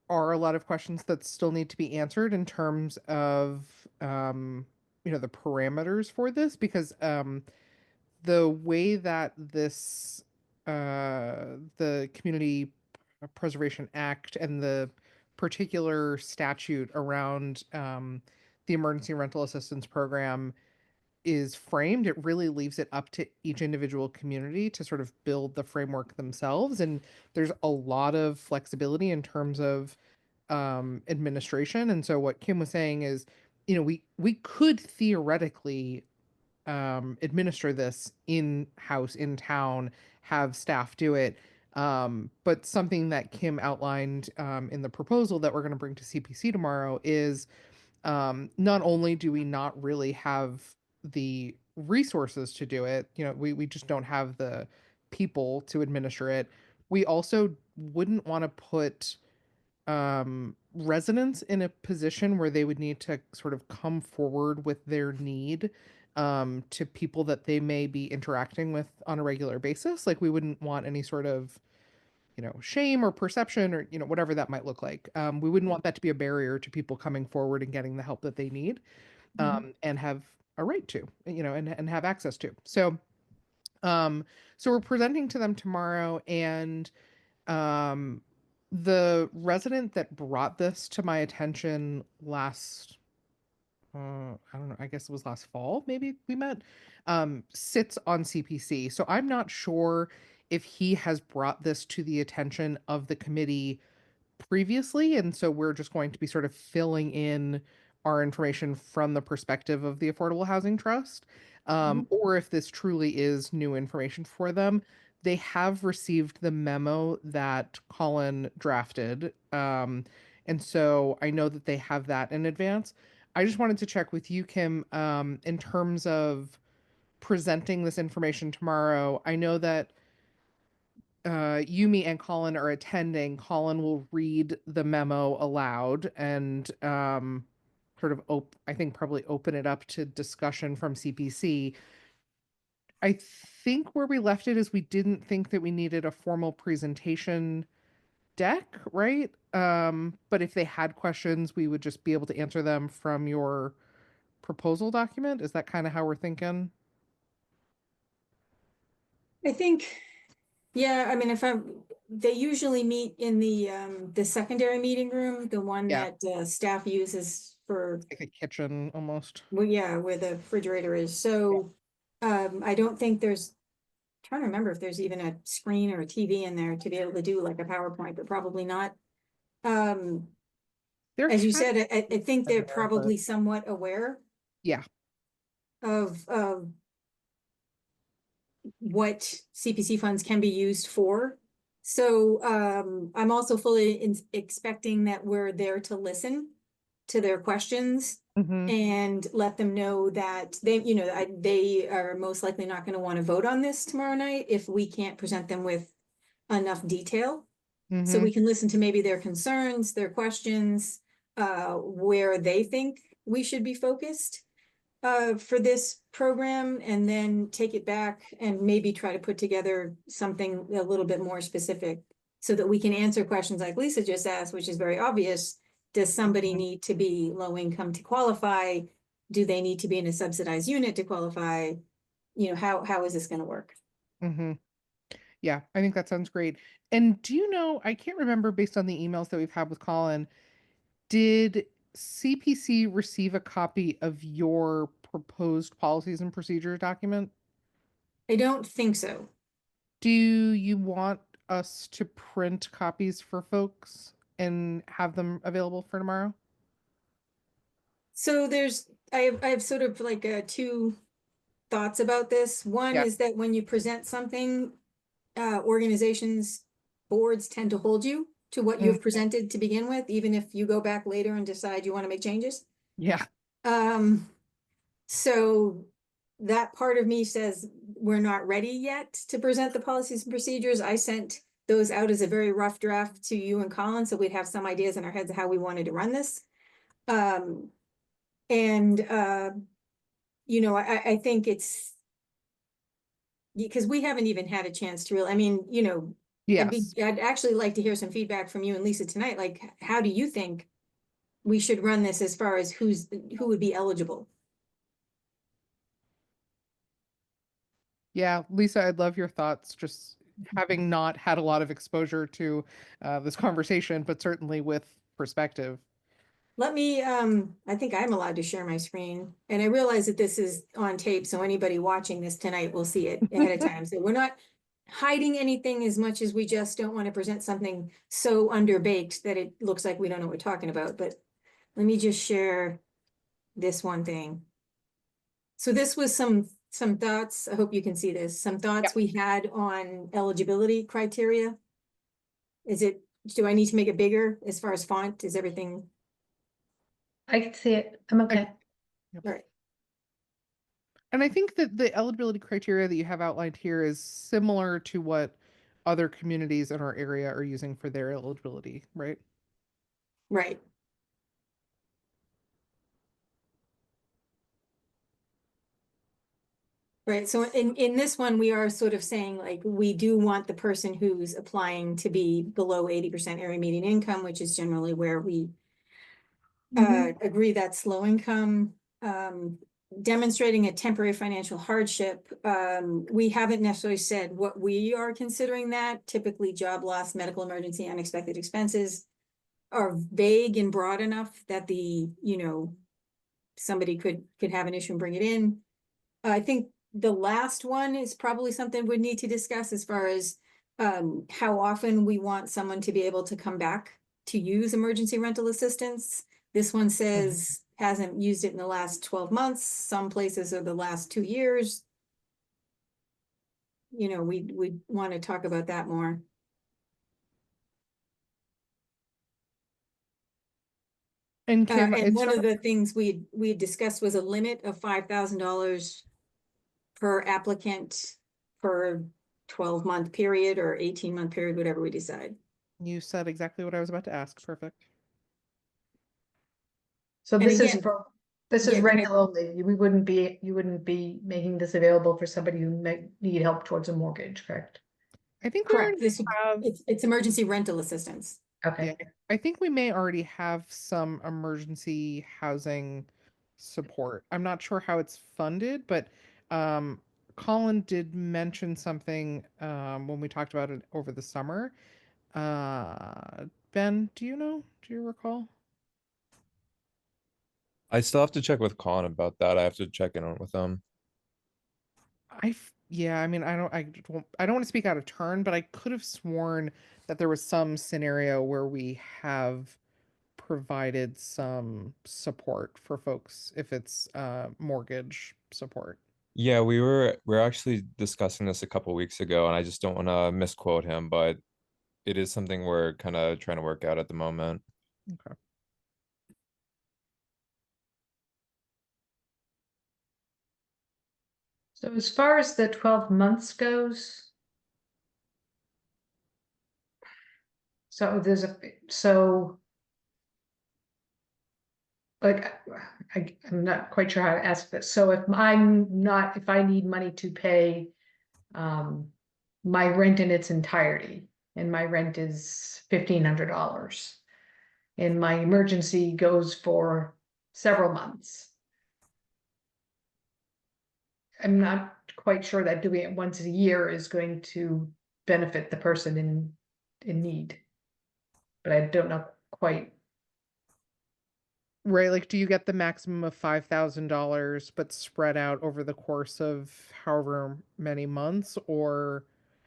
are a lot of questions that still need to be answered in terms of the parameters for this, because the way that the Community Preservation Act and the particular statute around the emergency rental assistance program is framed, it really leaves it up to each individual community to sort of build the framework themselves. And there's a lot of flexibility in terms of administration. And so what Kim was saying is, we could theoretically administer this in-house, in town, have staff do it. But something that Kim outlined in the proposal that we're going to bring to CPC tomorrow is Not only do we not really have the resources to do it, we just don't have the people to administer it. We also wouldn't want to put residents in a position where they would need to sort of come forward with their need to people that they may be interacting with on a regular basis. Like we wouldn't want any sort of shame or perception or whatever that might look like. We wouldn't want that to be a barrier to people coming forward and getting the help that they need and have a right to, and have access to. So we're presenting to them tomorrow, and the resident that brought this to my attention last I don't know, I guess it was last fall, maybe we met, sits on CPC. So I'm not sure if he has brought this to the attention of the committee previously, and so we're just going to be sort of filling in our information from the perspective of the Affordable Housing Trust, or if this truly is new information for them. They have received the memo that Colin drafted, and so I know that they have that in advance. I just wanted to check with you, Kim, in terms of presenting this information tomorrow. I know that Yumi and Colin are attending. Colin will read the memo aloud and sort of I think probably open it up to discussion from CPC. I think where we left it is we didn't think that we needed a formal presentation deck, right? But if they had questions, we would just be able to answer them from your proposal document. Is that kind of how we're thinking? I think, yeah, I mean, they usually meet in the secondary meeting room, the one Yeah. that staff uses for, Like a kitchen almost. well, yeah, where the refrigerator is. So I don't think trying to remember if there's even a screen or a TV in there to be able to do like a PowerPoint, but probably not. There As you had- said, I think they're there, but- probably somewhat aware Yeah. of what CPC funds can be used for. So I'm also fully expecting that we're there to listen to their questions Mhm. and let them know that they are most likely not going to want to vote on this tomorrow night if we can't present them with enough detail. So Mhm. we can listen to maybe their concerns, their questions, where they think we should be focused for this program, and then take it back and maybe try to put together something a little bit more specific so that we can answer questions like Lisa just asked, which is very obvious. Does somebody Mhm. need to be low income to qualify? Do they need to be in a subsidized unit to qualify? How is this going to work? Mhm. Yeah, I think that sounds great. And do you know, I can't remember based on the emails that we've had with Colin, did CPC receive a copy of your proposed policies and procedures document? I don't think so. Do you want us to print copies for folks and have them available for tomorrow? So I have sort of like two thoughts about this. One Yeah. is that when you present something, organizations, boards tend to hold you to what you have presented to begin with, even if you go back later and decide you want to make changes. Yeah. So that part of me says we're not ready yet to present the policies and procedures. I sent those out as a very rough draft to you and Colin, so we'd have some ideas in our heads of how we wanted to run this. I think it's because we haven't even had a chance to really, Yes. I'd actually like to hear some feedback from you and Lisa tonight. Like, how do you think we should run this as far as who would be eligible? Yeah, Lisa, I'd love your thoughts, just having not had a lot of exposure to this conversation, but certainly with perspective. Let me, I think I'm allowed to share my screen, and I realize that this is on tape, so anybody watching this tonight will see it ahead of time. So we're not hiding anything as much as we just don't want to present something so underbaked that it looks like we don't know what we're talking about. But let me just share this one thing. So this was some thoughts. I hope you can see this. Some thoughts we had on eligibility criteria. Do I need to make it bigger as far as font? Is everything? I can see it. I'm okay. Right. And I think that the eligibility criteria that you have outlined here is similar to what other communities in our area are using for their eligibility, right? Right. Right, so in this one, we are sort of saying like, we do want the person who's applying to be below 80% area median income, which is generally where we agree that's low income. Demonstrating a temporary financial hardship, we haven't necessarily said what we are considering that. Typically, job loss, medical emergency, unexpected expenses are vague and broad enough that somebody could have an issue and bring it in. I think the last one is probably something we'd need to discuss as far as how often we want someone to be able to come back to use emergency rental assistance. This one says hasn't used it in the last 12 months. Some places are the last 2 years. We want to talk about that more. And Kim, And one of the things we discussed was a limit of $5,000 per applicant for 12-month period or 18-month period, whatever we decide. you said exactly what I was about to ask. Perfect. So And this again- is for, this is Yeah, go ahead. rental only. You wouldn't be making this available for somebody who may need help towards a mortgage, correct? I think we Correct. already have, It's emergency rental assistance. Okay. yeah, I think we may already have some emergency housing support. I'm not sure how it's funded, but Colin did mention something when we talked about it over the summer. Ben, do you know? Do you recall? I still have to check with Colin about that. I have to check in on with him. Yeah, I mean, I don't want to speak out of turn, but I could have sworn that there was some scenario where we have provided some support for folks if it's mortgage support. Yeah, we're actually discussing this a couple weeks ago, and I just don't want to misquote him, but it is something we're kind of trying to work out at the moment. Okay. So as far as the 12 months goes, so like I'm not quite sure how to ask this. So if I need money to pay my rent in its entirety, and my rent is $1,500, and my emergency goes for several months. I'm not quite sure that doing it once a year is going to benefit the person in need. But I don't know quite. Right, like do you get the maximum of $5,000 but spread out over the course of however many months, or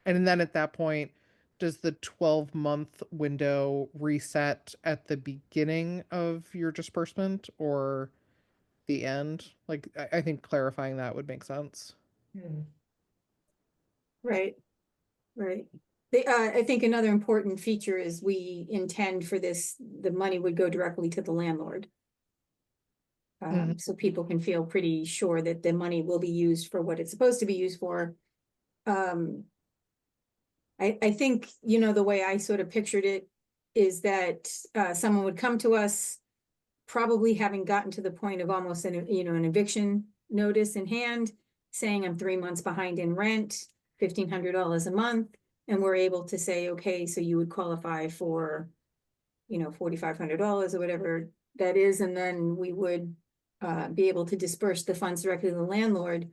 and then at that point does the 12-month window reset at the beginning of your disbursement or the end? Like I think clarifying that would make sense. Right. I think another important feature is we intend for the money would go directly to the landlord. So people can feel pretty sure that the money will be used for what it's supposed to be used for. I think, the way I sort of pictured it is that someone would come to us, probably having gotten to the point of almost an eviction notice in hand, saying I'm 3 months behind in rent, $1,500 a month, and we're able to say, okay, so you would qualify for, $4,500 or whatever that is, and then we would be able to disperse the funds directly to the landlord.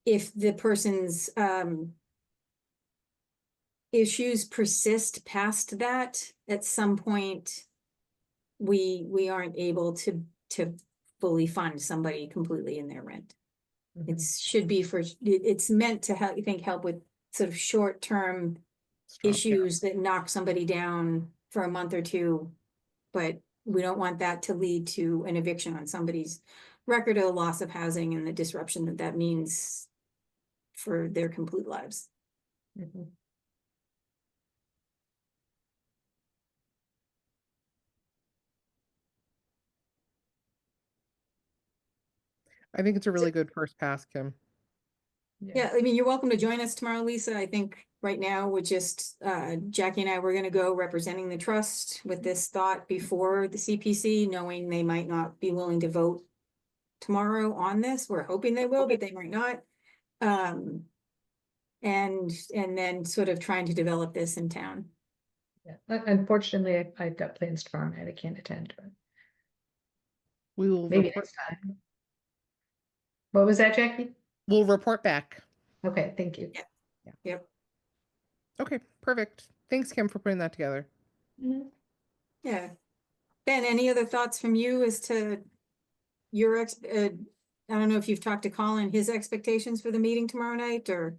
If the person's issues persist past that, at some point, we aren't able to fully fund somebody completely in their rent. It should be it's meant to help, help with sort of short-term issues that knock somebody down for a month or two, but we don't want that to lead to an eviction on somebody's record or loss of housing and the disruption that means for their complete lives. I think it's a really good first pass, Kim. Yeah, I mean, you're welcome to join us tomorrow, Lisa. I think right now we're just, Jackie and I, we're gonna go representing the trust with this thought before the CPC, knowing they might not be willing to vote tomorrow on this. We're hoping they will, but they might not. And then sort of trying to develop this in town. Yeah. Unfortunately, I've got plans tomorrow night. I can't attend, but We will maybe report, next time. What was that, Jackie? we'll report back. Okay, thank you. Yep. Okay, perfect. Thanks, Kim, for putting that together. Yeah. Ben, any other thoughts from you as to your I don't know if you've talked to Colin, his expectations for the meeting tomorrow night, or?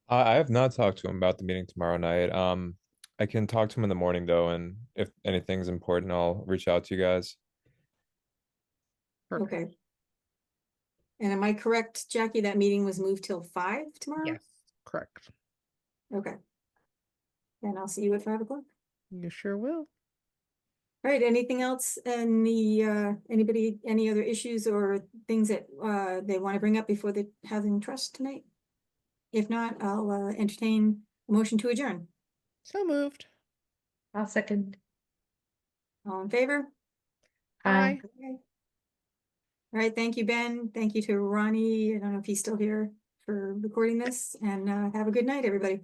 I have not talked to him about the meeting tomorrow night. I can talk to him in the morning though, and if anything's important, I'll reach out to you guys. Perfect. Okay. And am I correct, Jackie, that meeting was moved till 5 tomorrow? Yes, correct. Okay. And I'll see you at 5 o'clock. You sure will. All right, anything else? Anybody, any other issues or things that they want to bring up before the housing trust tonight? If not, I'll entertain a motion to adjourn. So moved. I'll second. All in favor? Aye. Okay. All right, thank you, Ben. Thank you to Ronnie. I don't know if he's still here for recording this, and have a good night, everybody.